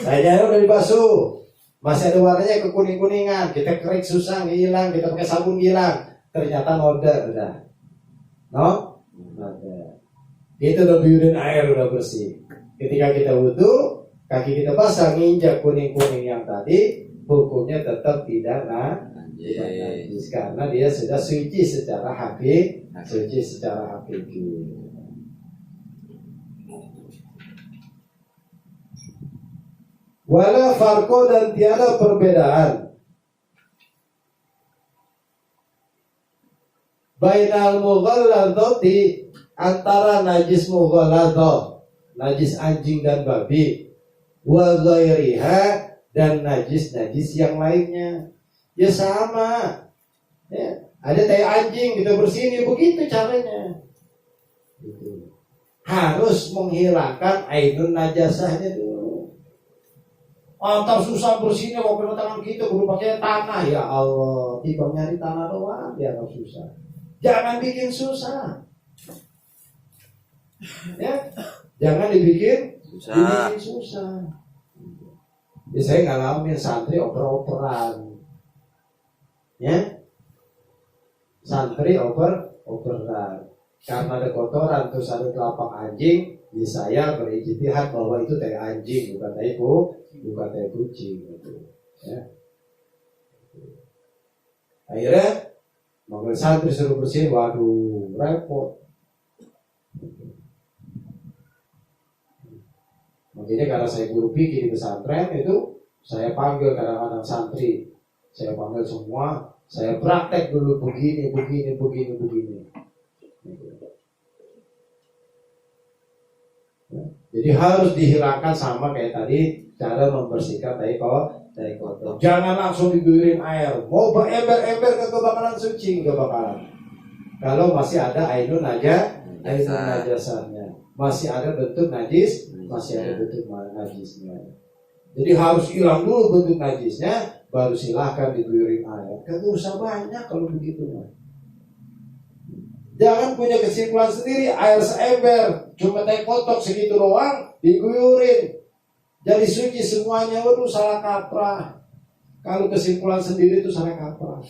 Sayanya udah dibasuh, masih ada warnanya kekuning-kuningan, kita kerik susah hilang, kita pakai sabun hilang, ternyata noda udah, noda. Itu udah biurin air udah bersih. Ketika kita wudhu, kaki kita basah, nginjak kuning-kuning yang tadi, hukumnya tetap tidak najis karena dia sudah suci secara hakiki. Wala farqo dan tiada perbedaan bainal mughalladhati antara najis mughalladhah, najis anjing dan babi, wa ghairiha dan najis yang lainnya. Ya sama. Ya, ada tai anjing kita bersihin, ya begitu caranya. Gitu. Harus menghilangkan ainun najasahnya dulu. Antar susah bersihnya kalau kena tangan kita perlu pakai tanah. Ya Allah, tiba nyari tanah doang biar nggak susah. Jangan bikin susah. Ya, jangan dibikin susah. Ya, saya ngalamin santri oper-operan. Ya, santri operan karena ada kotoran terus ada telapak anjing, ya saya berijtihad bahwa itu tai anjing bukan tai kucing gitu. Ya. Akhirnya manggil santri suruh bersihin, waduh repot. Makanya karena saya guru fikih di pesantren itu saya panggil kadang-kadang santri, saya panggil semua. Saya praktek dulu begini. Jadi harus dihilangkan sama kayak tadi cara membersihkan tai kotor. Jangan langsung diguyurin air. Mau berember-ember ke kebakaran suci nggak bakalan. Kalau masih ada ainun najasahnya, masih ada bentuk najis, masih ada bentuk najisnya. Jadi harus hilang dulu bentuk najisnya, baru silahkan diguyurin air. Kagak usah banyak kalau begitu. Jangan punya kesimpulan sendiri, air seember, cuma tai kotok segitu doang, diguyurin. Jadi suci semuanya, waduh salah kaprah. Kalau kesimpulan sendiri itu salah kaprah.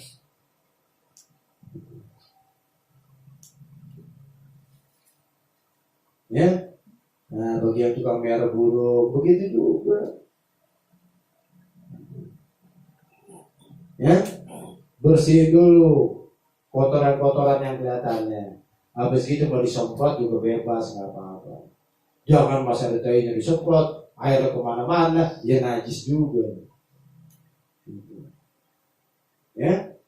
Ya, nah bagi yang tukang merah buruk, begitu juga. Ya, bersihin dulu kotoran-kotoran yang kelihatannya. Habis itu mau disemprot juga bebas, nggak apa-apa. Jangan masa detainya disemprot, airnya kemana-mana, ya najis juga. Ya,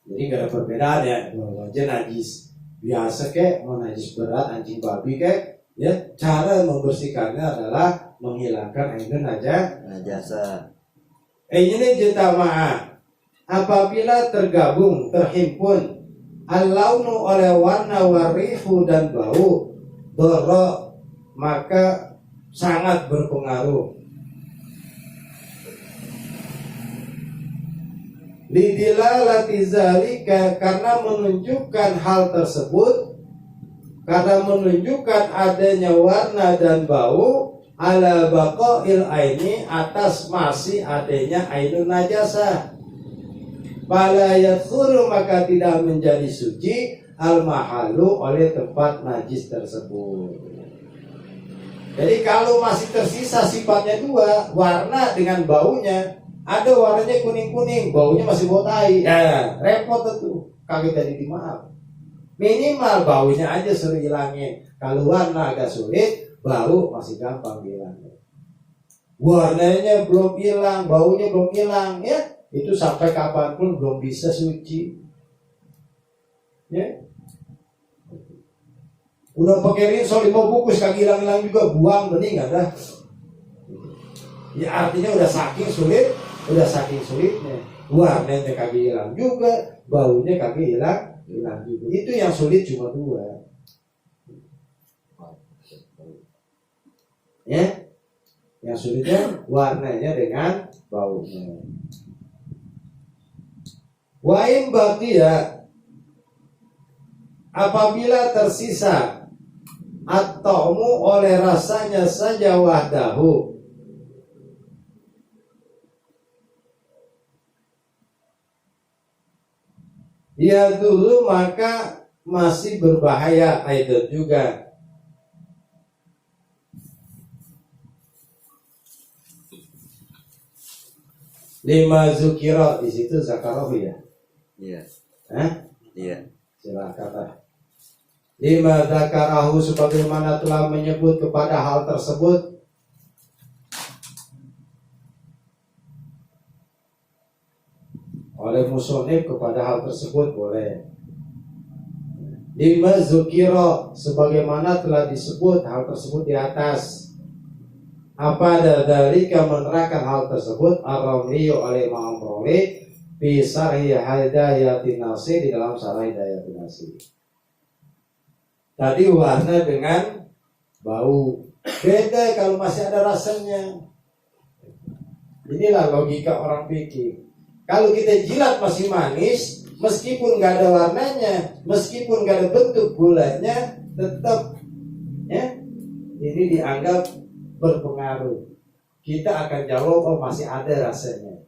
jadi nggak ada perbedaan ya, aja najis biasa kek, mau najis berat, anjing babi kek, ya cara membersihkannya adalah menghilangkan ainun najasa. Ini jamaah, apabila tergabung, terhimpun al-launu oleh warna, warihu dan bau, dorok, maka sangat berpengaruh. Lidilalati zalika, karena menunjukkan hal tersebut, karena menunjukkan adanya warna dan bau, ala baqail aini, atas masih adanya ainun najasah. Fala yathuru, maka tidak menjadi suci al mahalu, oleh tempat najis tersebut. Jadi kalau masih tersisa sifatnya dua, warna dengan baunya, ada warnanya kuning-kuning, baunya masih bau tai, ya repot tuh, kagak jadi dimaaf. Minimal baunya aja suruh hilangin. Kalau warna agak sulit, bau masih gampang hilangnya. Warnanya belum hilang, baunya belum hilang, ya itu sampai kapanpun belum bisa suci. Ya, udah pakai rinso 5 bungkus kagak hilang-hilang juga, buang bening ada. Ya artinya udah saking sulitnya. Warnanya kagak hilang juga, baunya kagak hilang juga. Itu yang sulit cuma dua. Ya, yang sulitnya warnanya dengan baunya. Wa'in baqiya, apabila tersisa at-ta'mu oleh rasanya saja wahdahu, ya dulu, maka masih berbahaya aidan juga. Lima zukira, di situ zakarahu ya. Iya. Hah? Iya. Silakan. Lima zakarahu, sebagaimana telah menyebut kepada hal tersebut. Oleh musonif kepada hal tersebut boleh. Lima zukira, sebagaimana telah disebut hal tersebut di atas. Apa dari menerangkan hal tersebut Ar-Ramli oleh Imam Ramli fi Sarhi Hidayatin Nasir, di dalam Sarhi Hidayatin Nasir. Tadi warna dengan bau beda kalau masih ada rasanya. Inilah logika orang pikir. Kalau kita jilat masih manis, meskipun nggak ada warnanya, meskipun nggak ada bentuk gulanya, tetap ya ini dianggap berpengaruh. Kita akan jawab oh masih ada rasanya.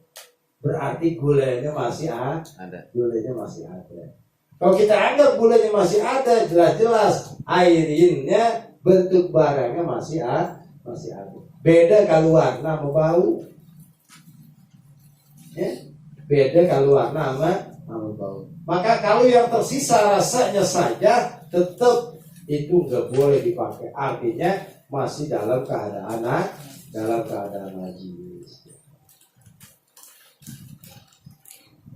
Berarti gulanya masih ada. Gulanya masih ada. Kalau kita anggap gulanya masih ada, jelas-jelas airinnya, bentuk barangnya masih ada. Beda kalau warna sama bau. Ya? Beda kalau warna sama bau. Maka kalau yang tersisa rasanya saja, tetap itu nggak boleh dipakai. Artinya masih dalam keadaan najis.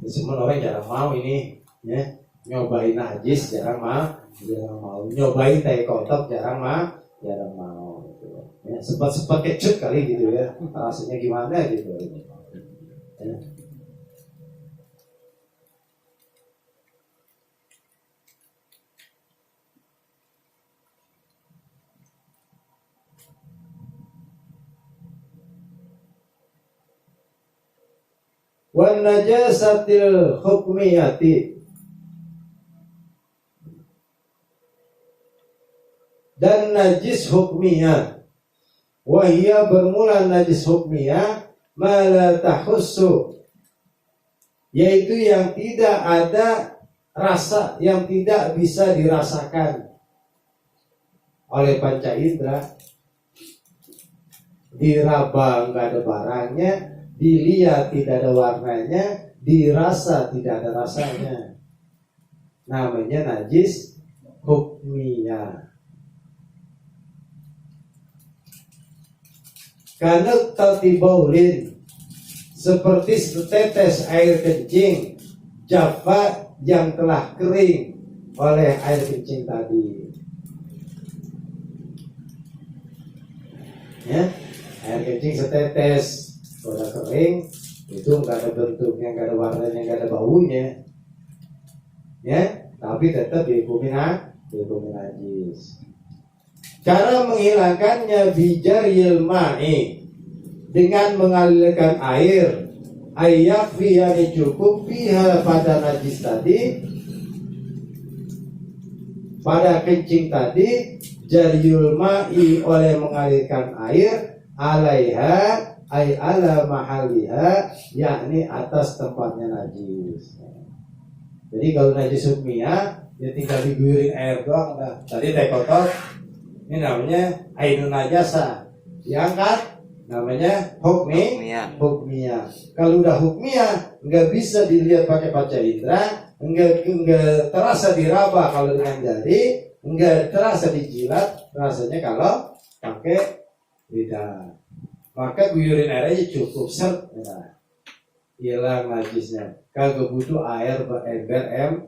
Semua orang jarang mau ini, ya, nyobain najis jarang mau, nyobain tai kotok jarang mau. Ya, sempat kecut kali gitu ya, rasanya gimana gitu. Ya. Wan najasatil hukmiyati, dan najis hukmiyah, wahia bermula najis hukmiyah mala tahussu, yaitu yang tidak ada rasa, yang tidak bisa dirasakan oleh panca indera. Diraba nggak ada barangnya, dilihat tidak ada warnanya, dirasa tidak ada rasanya. Namanya najis hukmiyah. Karena taltibaulin, seperti setetes air kencing jafa yang telah kering oleh air kencing tadi. Ya, air kencing setetes sudah kering, itu nggak ada bentuknya, nggak ada warnanya, nggak ada baunya, ya, tapi tetap dihukumi najis. Cara menghilangkannya bijaril ma'i, dengan mengalirkan air, ayakfi yang cukup fiha pada najis tadi, pada kencing tadi, jariyul ma'i oleh mengalirkan air, alaiha ay ala mahaliha, yakni atas tempatnya najis. Jadi kalau najis hukmiyah, ya tinggal diguyurin air doang dah. Tadi teh kotor, ini namanya ainun najasa, diangkat namanya hukmiyah. Kalau udah hukmiyah, nggak bisa dilihat pakai panca indera, nggak terasa diraba kalau dengan jari, nggak terasa dijilat rasanya kalau pakai lidah. Maka guyurin air aja cukup, set, ya, hilang najisnya. Kagak butuh air berember.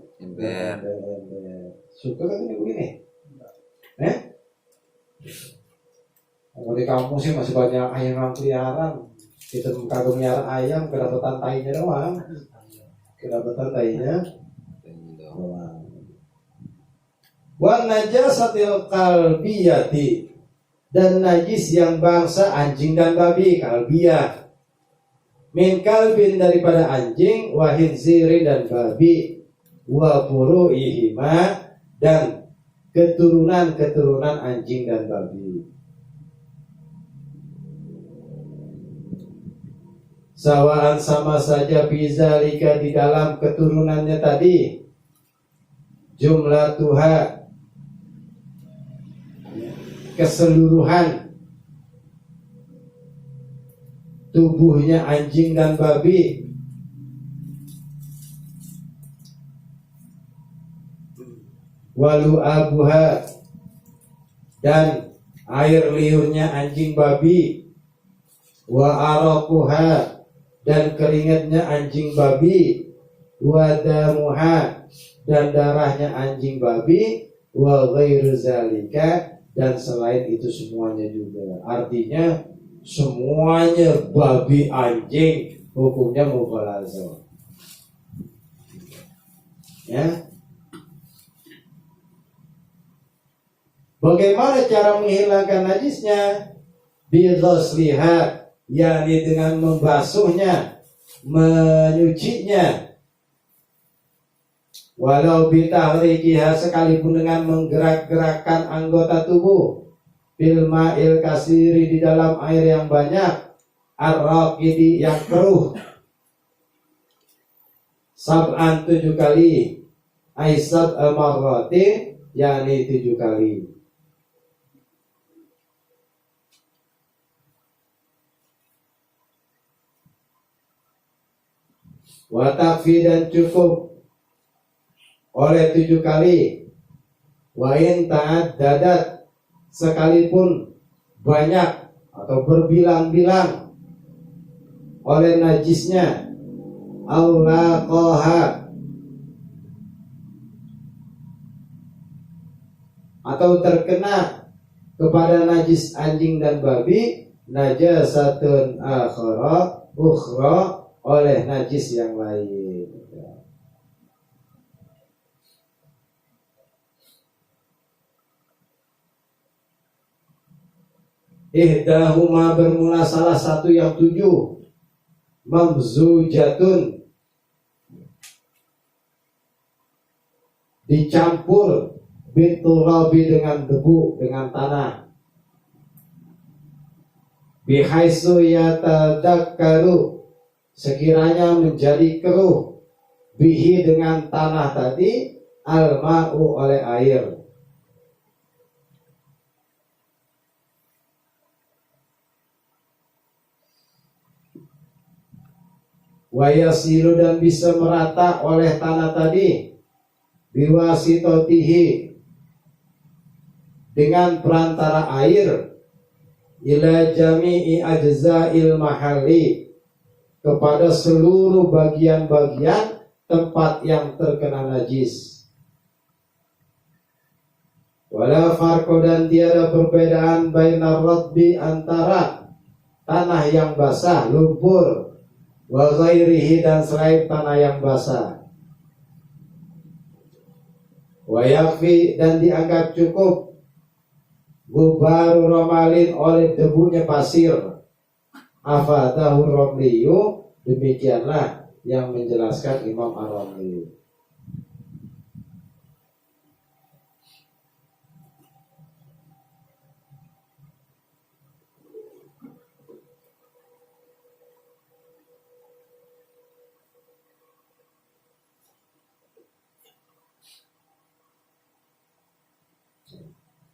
Suka kan ini begini? Kalau di kampung sih masih banyak ayam yang peliharaan. Kita kagak melihara ayam, kedapatan tainya doang. Kedapatan tainya doang. Wan najasatil qalbiyati, dan najis yang bangsa anjing dan babi, kalbiyah. Min kalbin daripada anjing, wa hinzirin dan babi, wa furu'ihima dan keturunan anjing dan babi. Sawaan sama saja bizalika di dalam keturunannya tadi, jumlah Tuhan, keseluruhan tubuhnya anjing dan babi, walu abuha dan air liurnya anjing babi, wa arakuha dan keringatnya anjing babi, wa damuha dan darahnya anjing babi, wa ghairu zalika dan selain itu semuanya juga. Artinya semuanya babi anjing hukumnya mughalazah. Ya. Bagaimana cara menghilangkan najisnya? Bighasliha, yakni dengan membasuhnya, menyucinya. Walau bitahrikiha, sekalipun dengan menggerak-gerakkan anggota tubuh. Bil ma'il kasiri, di dalam air yang banyak. Ar-raqidi, yang keruh. Sab'an, 7 kali. Aisab marrati, yakni 7 kali. Wa takfi, dan cukup oleh 7 kali. Wa in ta'addadat, sekalipun banyak atau berbilang-bilang oleh najisnya. Aulaqaha, atau terkena kepada najis anjing dan babi. Najasatun ukhra, oleh najis yang lain. Ihdahuma, bermula salah satu yang 7. Mamzujatun, dicampur. Biturabi, dengan debu, dengan tanah. Bihaisu yatadakkaru, sekiranya menjadi keruh. Bihi, dengan tanah tadi. Al-ma'u, oleh air. Wayasilu, dan bisa merata oleh tanah tadi. Biwasitotihi, dengan perantara air. Ila jami'i ajza'il mahalli, kepada seluruh bagian-bagian tempat yang terkena najis. Wala farqo, dan tiada perbedaan bainar radbi, antara tanah yang basah, lumpur, wa ghairihi, dan selain tanah yang basah. Wa yakfi, dan dianggap cukup. Gubaru romalin, oleh debunya pasir. Afadahu Romliyu, demikianlah yang menjelaskan Imam Ar-Romli.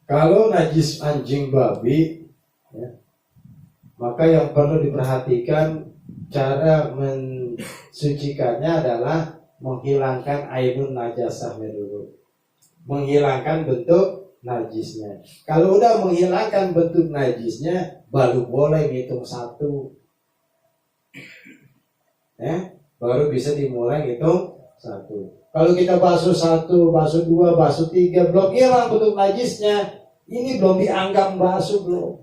Kalau najis anjing babi, ya, maka yang perlu diperhatikan cara mensucikannya adalah menghilangkan ainun najasahnya dulu, menghilangkan bentuk najisnya. Kalau udah menghilangkan bentuk najisnya, baru boleh ngitung 1, ya, baru bisa dimulai ngitung 1. Kalau kita basuh 1, basuh 2, basuh 3, belum hilang bentuk najisnya, ini belum dianggap basuh, belum.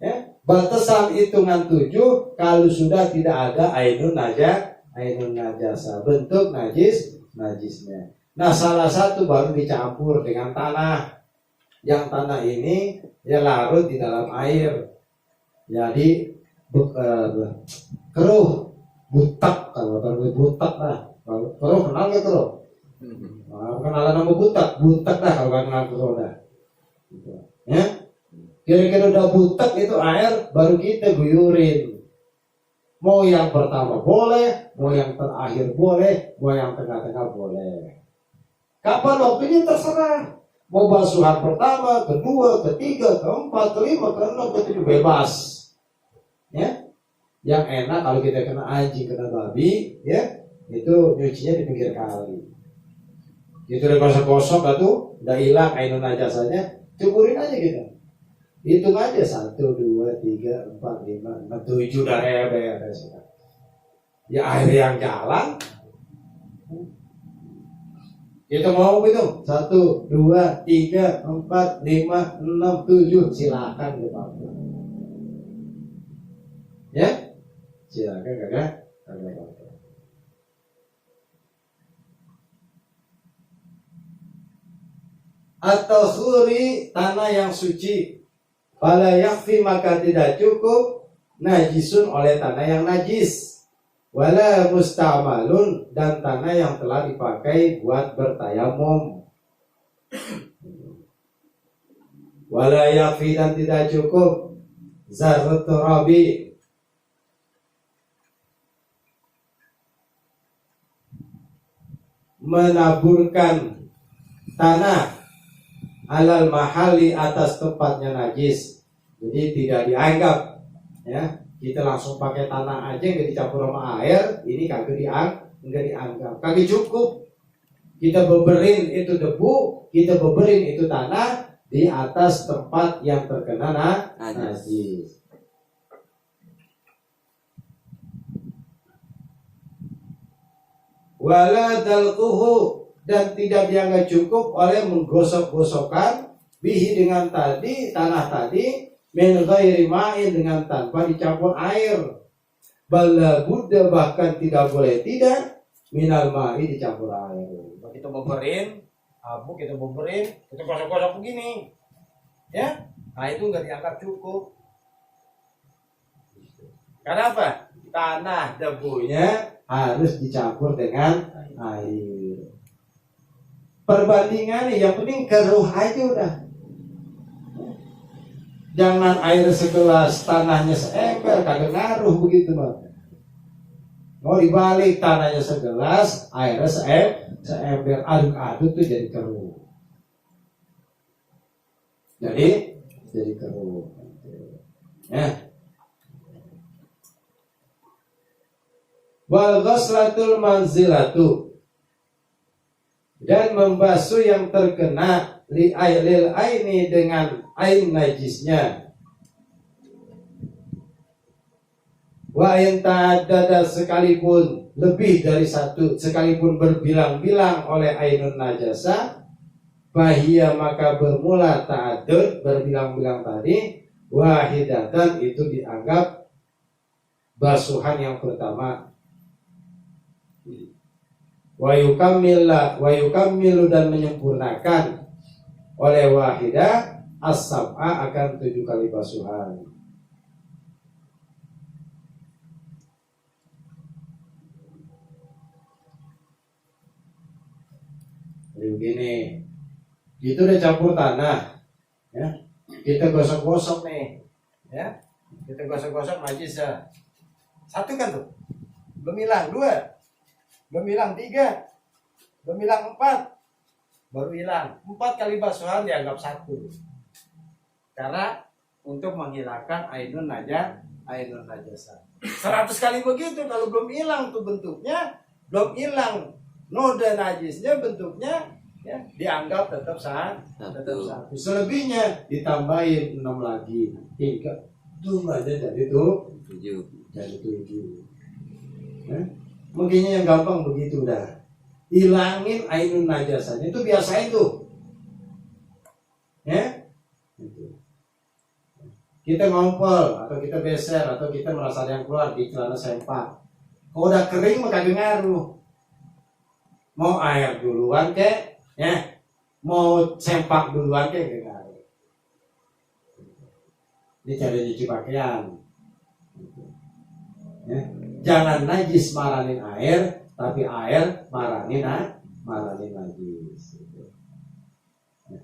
Ya, batasan hitungan 7 kalau sudah tidak ada ainun najasa, bentuk najisnya. Nah, salah satu baru dicampur dengan tanah. Yang tanah ini ya larut di dalam air. Jadi keruh, butak, kalau baru butak lah. Kalau keruh, kenal nggak keruh? Kenalan nama butak dah kalau kan kenal keruh dah. Ya, kira-kira udah butak itu air, baru kita guyurin. Mau yang pertama boleh, mau yang terakhir boleh, mau yang tengah-tengah boleh. Kapan waktunya terserah. Mau basuhan pertama, kedua, ketiga, keempat, kelima, keenam, ketujuh, bebas. Ya, yang enak kalau kita kena anjing, kena babi, ya, itu nyucinya di pinggir kali. Itu udah gosok-gosok, tuh udah hilang ainun najasanya, cukurin aja gitu. Hitung aja 1, 2, 3, 4, 5, 6, 7 udah beres. Ya air yang jalan. Kita mau hitung 1, 2, 3, 4, 5, 6, 7. Silakan Bapak. Ya, silakan kakak. Atau suri tanah yang suci. Fala yakfi maka tidak cukup najisun oleh tanah yang najis. Wala musta'malun dan tanah yang telah dipakai buat bertayamum. Wala yakfi dan tidak cukup zarut turabi menaburkan tanah alal mahali atas tempatnya najis. Jadi tidak dianggap ya kita langsung pakai tanah aja nggak dicampur sama air, ini kagak dianggap, kagak cukup. Kita beberin itu debu, kita beberin itu tanah di atas tempat yang terkena najis. Wala dalquhu dan tidak dianggap cukup oleh menggosok-gosokkan bihi dengan tadi tanah tadi min ghairi ma'in dengan tanpa dicampur air. Bala budda bahkan tidak boleh tidak minal ma'i dicampur air. Kita beberin, abu kita beberin, kita gosok-gosok begini. Ya? Nah itu enggak dianggap cukup. Karena apa? Tanah debunya harus dicampur dengan air. Perbandingan yang penting keruh aja udah. Jangan air segelas tanahnya seember, kagak ngaruh begitu mah. Mau dibalik tanahnya segelas, airnya seember, aduk-aduk tuh jadi keruh. Jadi keruh. Ya. Wal ghaslatul manzilatu dan membasuh yang terkena li ailil aini dengan ain najisnya. Wa in ta'addada sekalipun lebih dari satu, sekalipun berbilang-bilang oleh ainun najasa, bahia maka bermula ta'addud berbilang-bilang tadi, wahidatan itu dianggap basuhan yang pertama. Wa yukammilu dan menyempurnakan oleh wahidah as-sab'a akan 7 kali basuhan. Jadi begini, itu udah campur tanah, ya. Kita gosok-gosok nih, ya. Kita gosok-gosok najis ya. 1 kan tuh, belum hilang. 2, belum hilang. 3, belum hilang. 4, baru hilang. 4 kali basuhan dianggap 1. Karena untuk menghilangkan ainun najasa. 100 kali begitu kalau belum hilang tuh bentuknya, belum hilang noda najisnya bentuknya, ya dianggap tetap satu. Selebihnya ditambahin 6 lagi. 3 tuh aja jadi tuh 7. Jadi 7. Mungkinnya yang gampang begitu dah. Hilangin ainun najasanya itu biasa itu. Ya? Gitu. Kita ngompol atau kita beser atau kita merasa ada yang keluar di celana sempak. Kalau udah kering mah kagak ngaruh. Mau air duluan kek, ya. Mau sempak duluan kek kagak ngaruh. Ini cara cuci pakaian. Ya. Jangan najis maranin air, tapi air maranin najis. Ya.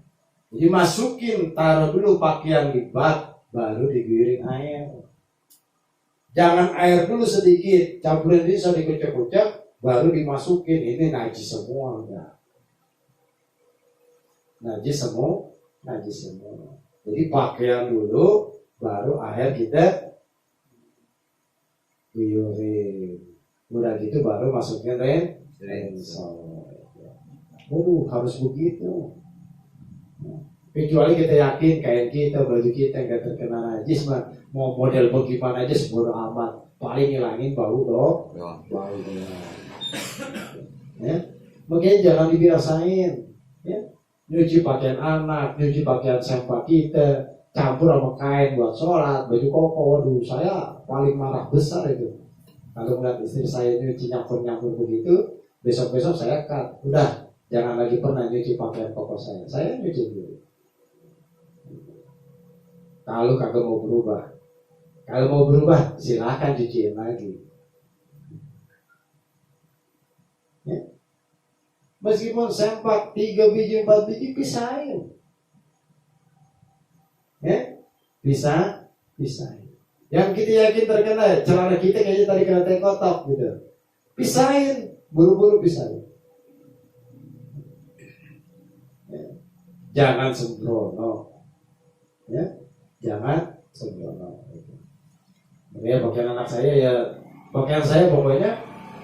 Jadi masukin, taruh dulu pakaian di bak, baru digiring air. Jangan air dulu sedikit, campurin ini sampai dikucek-kucek, baru dimasukin. Ini najis semua, enggak? Najis semua. Jadi pakaian dulu, baru air kita giring. Udah gitu baru masukin rinso. Harus begitu. Kecuali kita yakin kain kita, baju kita nggak terkena najis, mah mau model bagaimana aja sebodoh amat, paling ngilangin bau dong. Bau ya. Makanya jangan dibiasain, ya. Nyuci pakaian anak, nyuci pakaian sempak kita, campur sama kain buat sholat, baju koko. Waduh, saya paling marah besar itu. Kalau melihat istri saya nyuci nyampur begitu, besok-besok saya cut. Udah, jangan lagi pernah nyuci pakaian koko saya. Saya nyuci dulu. Kalau kagak mau berubah, silakan cuciin lagi. Ya. Meskipun sempak 3 biji 4 biji pisahin. Ya, pisahin. Yang kita yakin terkena celana kita kayaknya tadi kena teh kotak gitu. Pisahin, buru-buru pisahin. Ya. Jangan sembrono. Ya, jangan sembrono. Ya, pakaian anak saya ya, pakaian saya pokoknya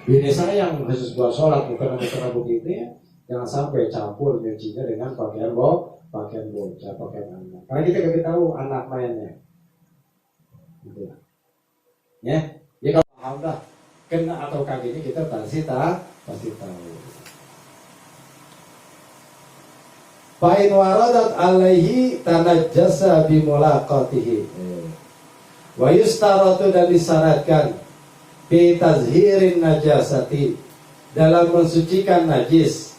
bini saya yang khusus buat sholat, bukan begitu ya. Jangan sampai campur nyucinya dengan pakaian bocah, pakaian anak. Karena kita nggak tahu anak mainnya. Gitu. Ya, ya kalau paham dah kena atau kagak ini kita pasti tahu. Fa'in waradat alaihi tanajjasa bimulaqatihi. Wa yustaratu, dan disyaratkan fi tazhirin najasati, dalam mensucikan najis.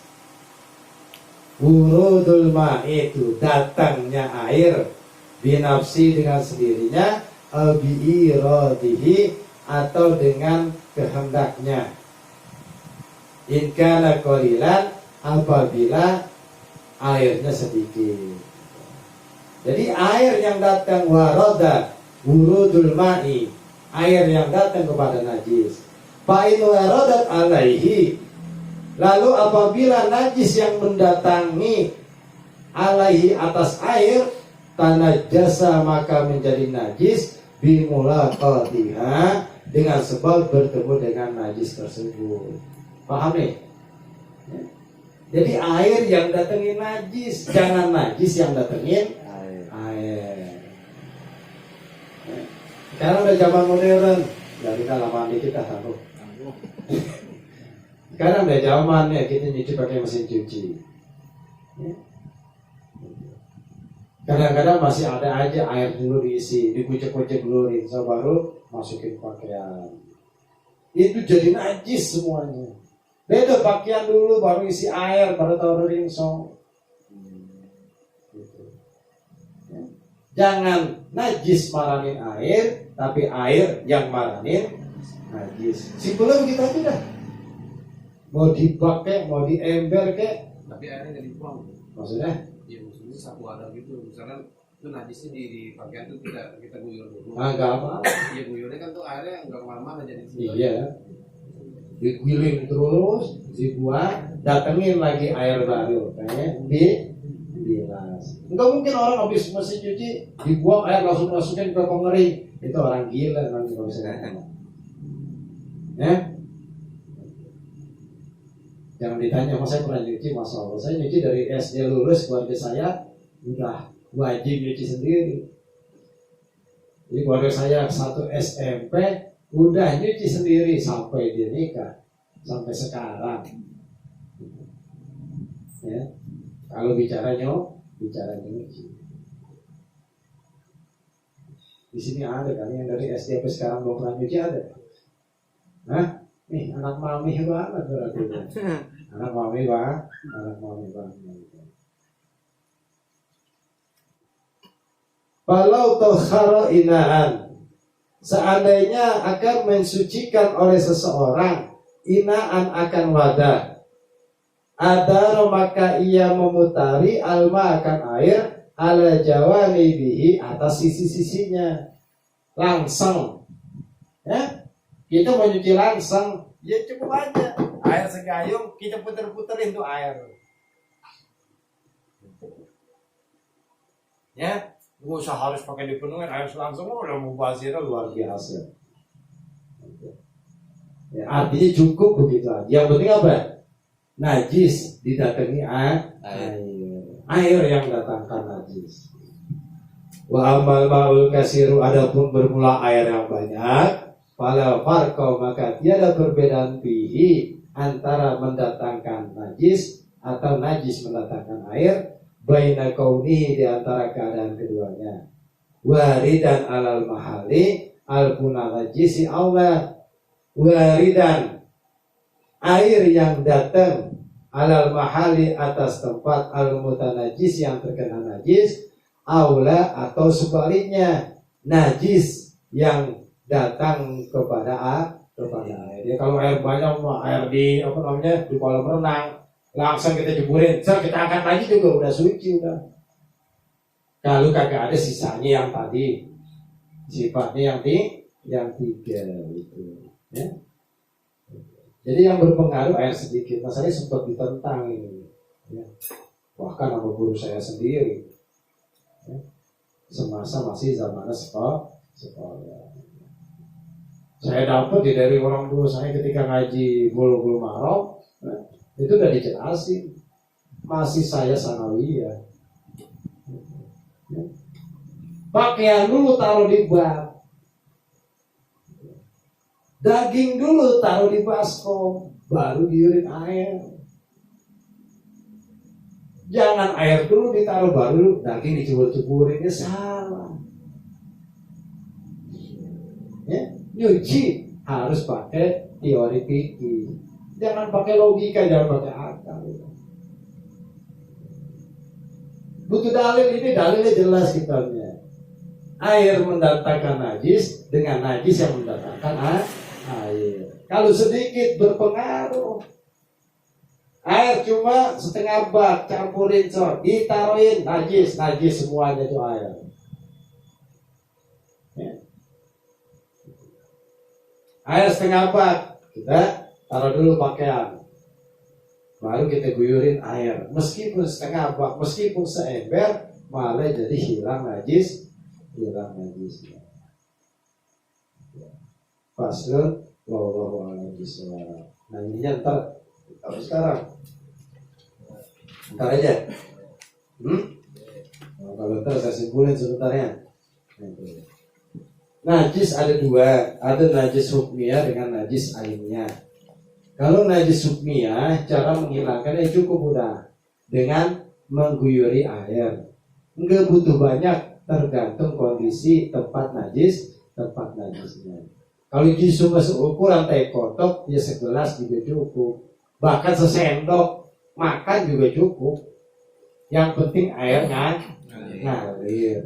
Wurudul ma'i, itu datangnya air, binafsi, dengan sendirinya, bi'iradihi, atau dengan kehendaknya. In kana qalilan, apabila airnya sedikit. Jadi air yang datang warada wurudul ma'i, air yang datang kepada najis. Fa'in waradat alaihi, lalu apabila najis yang mendatangi alaihi, atas air, tanajjasa, maka menjadi najis bimulaqatiha, dengan sebab bertemu dengan najis tersebut. Paham nih? Ya. Jadi air yang datengin najis, jangan najis yang datengin air. Ya. Sekarang udah zaman modern, dari dalam mandi kita tahu. Sekarang udah zamannya kita nyuci pakai mesin cuci. Ya. Kadang-kadang masih ada aja air dulu diisi, dikucek-kucek dulu, so baru masukin pakaian. Itu jadi najis semuanya. Beda pakaian dulu baru isi air, baru taruh rinsong. Gitu. Ya. Jangan najis maranin air, tapi air yang maranin najis. Simpelnya begitu aja dah. Mau dibak kek, mau di ember kek, tapi airnya nggak dibuang. maksudnya? Ya maksudnya satu wadah gitu. Misalkan itu najisnya di pakaian itu kita guyur dulu. Enggak apa. Ya guyurnya kan tuh airnya nggak kemana-mana jadi. Iya. Digiling terus, dibuat, datengin lagi air baru, kayaknya dibilas. Enggak mungkin orang habis mesin cuci dibuang air langsung masukin ke pengering. Itu orang gila nanti kalau misalnya. Ya? Jangan ditanya, mas saya pernah nyuci, Masya Allah. Saya nyuci dari SD lulus, keluarga saya udah wajib nyuci sendiri. Jadi keluarga saya satu SMP udah nyuci sendiri sampai dia nikah, sampai sekarang. Ya, kalau bicara nyuci. Di sini ada kan yang dari SD sampai sekarang belum pernah nyuci, ada? Hah? Nih anak mami banget berarti. Anak mami banget. Kalau tokharo inaan, seandainya akan mensucikan oleh seseorang inaan akan wadah, ada maka ia memutari alma akan air ala jawanibihi, atas sisi-sisinya langsung. Ya, kita mau nyuci langsung, ya cukup aja air segayung kita puter-puterin tuh air. Ya, nggak usah harus pakai dipenuhin air langsung, udah mubazirnya luar biasa. Ya, artinya cukup begitu aja. Yang penting apa? Najis didatangi air yang datangkan najis. Wa amal ma'ul kasiru, adapun bermula air yang banyak, fala farqa, maka tiada perbedaan bihi, antara mendatangkan najis najis atau najis mendatangkan air, baina kauni di antara keadaan keduanya, waridan alal mahali al najisi Allah, waridan air yang datang alal mahali atas tempat al mutanajis yang terkena najis, aula atau sebaliknya najis yang datang kepada air. Ya kalau air banyak, air di di kolam renang, langsung kita jeburin, kita angkat lagi juga udah suci udah. Kalau kagak ada sisanya yang tadi, sifatnya yang tiga itu. Ya. Jadi yang berpengaruh air sedikit. Nah, saya sempat ditentang ini. Ya. Bahkan sama guru saya sendiri. Ya. Semasa masih zamannya sekolah. Saya dapat dari orang tua saya ketika ngaji bulu-bulu marau, itu udah dijelasin. Masih saya sanawiyah. Ya. Pakaian dulu taruh di bak. Daging dulu taruh di baskom, baru diurin air. Jangan air dulu ditaruh baru daging dicebur-ceburin, salah. Ya, nyuci harus pakai teori fikih. Jangan pakai logika, jangan pakai akal. Butuh dalil, ini dalilnya jelas kitabnya. Air mendatangkan najis dengan najis yang mendatangkan air. Kalau sedikit berpengaruh. Air cuma setengah bak, campurin ditaruhin najis semuanya itu air. Ya. Air setengah bak, kita taruh dulu pakaian. Baru kita guyurin air. Meskipun setengah bak, meskipun seember, malah jadi hilang najisnya. Faslun wallahu a'lam bishawab. Nah ininya ntar sekarang. Ntar aja. Nah, kalau ntar saya simpulin sebentar ya. Najis ada dua, ada najis hukmiyah dengan najis ainiyah. Kalau najis hukmiyah, cara menghilangkannya cukup mudah dengan mengguyuri air. Enggak butuh banyak, tergantung kondisi tempat najisnya. Kalau cuma seukuran teh kotok, ya segelas juga cukup. Bahkan sesendok makan juga cukup. Yang penting airnya ngalir.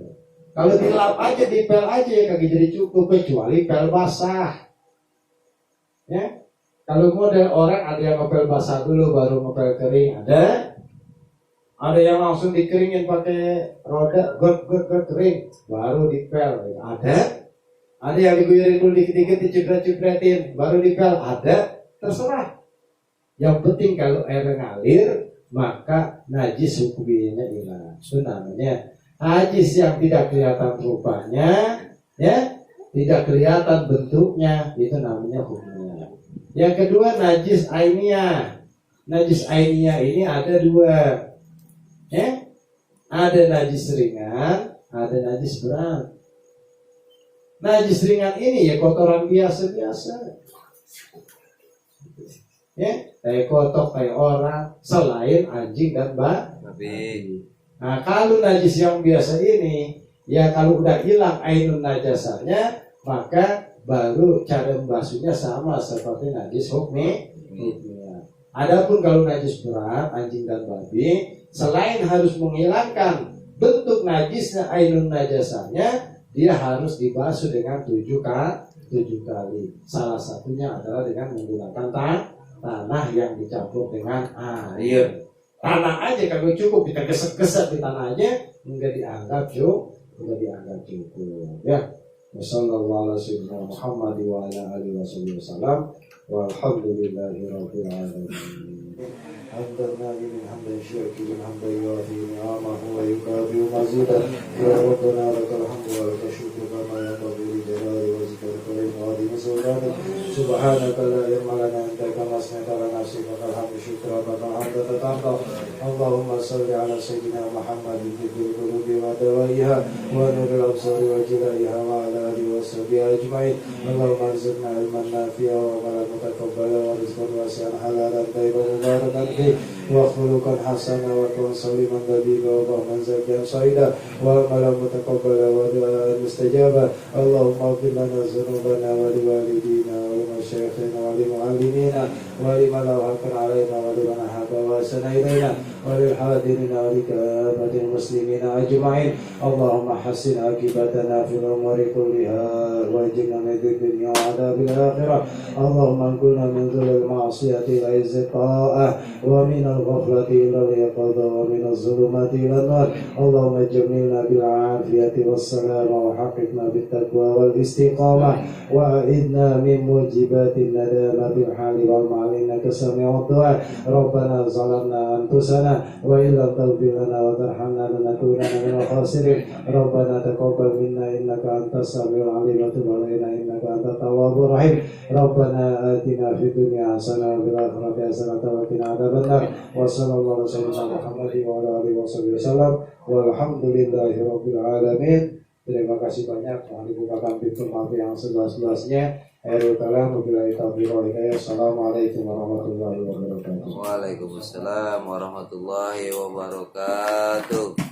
Kalau dilap aja, dipel aja ya kagak jadi cukup, kecuali pel basah. Ya, kalau model orang ada yang ngepel basah dulu baru ngepel kering, ada yang langsung dikeringin pakai roda, kering, baru dipel, ada yang diguyurin dulu dikit-dikit, dicukret-cukretin, baru dipel, terserah. Yang penting kalau air ngalir, maka najis hukumnya hilang. Itu namanya najis yang tidak kelihatan rupanya, ya, tidak kelihatan bentuknya, itu namanya hukumnya. Yang kedua najis ainiyah. Najis ainiyah ini ada dua. Ya, ada najis ringan, ada najis berat. Najis ringan ini ya kotoran biasa-biasa. Ya, kayak kotok kayak orang, selain anjing dan babi. Nah, kalau najis yang biasa ini, ya kalau udah hilang ainun najasanya, maka baru cara membasuhnya sama seperti najis hukmiyah. Adapun kalau najis berat, anjing dan babi, selain harus menghilangkan bentuk najisnya ainun najasanya, dia harus dibasuh dengan 7 kali. Salah satunya adalah dengan menggunakan tanah yang dicampur dengan air. Tanah aja kalau cukup, kita gesek-gesek di tanah aja, enggak dianggap cukup. Ya. Wassallallahu ala sayyidina Muhammad wa ala alihi wasallam. Walhamdulillahirabbil alamin. حمدا نائم حمدا شاكرا حمدا يوافي نعمه ويكافئ مزيدا يا ربنا لك الحمد ولك الشكر كما ينبغي لجلال وجهك الكريم وعظيم سلطانك سبحانك لا علم لنا انت كما اثنيت على نفسك فالحمد شكرا لك حمدا ترضى اللهم صل على سيدنا محمد في القلوب ودوائها ونور الابصار وجلائها وعلى اله وصحبه اجمعين اللهم ارزقنا علما نافعا وعملا متقبلا ورزقا واسعا حلالا طيبا مباركا فيه وخلقا حسنا وكن سليما نبيا وضهما زكيا صعيدا وعملا متقبلا ودعاء مستجابا اللهم اغفر لنا ذنوبنا ولوالدينا ولمشايخنا ولمعلمينا ولمن اوهكنا علينا ولمن احب واسن الينا وللحاضرين ولكافة المسلمين اجمعين اللهم حسن عاقبتنا في الامور كلها واجرنا من الدنيا وعذاب الاخره اللهم انقلنا من ذل المعصيه الى عز الطاعه ومن الغفله الى اليقظه ومن الظلمات الى النور اللهم جملنا بالعافيه والسلامه وحققنا بالتقوى والاستقامه واعذنا من موجبات الندامه بالحال والمال انك سميع الدعاء ربنا ظلمنا انفسنا وان لم تغفر لنا وترحمنا لنكونن من الخاسرين ربنا تقبل منا انك انت السميع العليم وتب علينا انك انت التواب الرحيم ربنا آتنا في الدنيا حسنه وفي الاخره حسنه وقنا عذاب النار وصلى الله على سيدنا محمد وعلى اله وصحبه وسلم walhamdulillahi rabbil alamin. Terima kasih banyak. Mohon dibukakan pintu maaf yang seluas-luasnya. Akhirul kalam wabillahi taufiq wal hidayah. Assalamualaikum warahmatullahi wabarakatuh. Waalaikumsalam warahmatullahi wabarakatuh.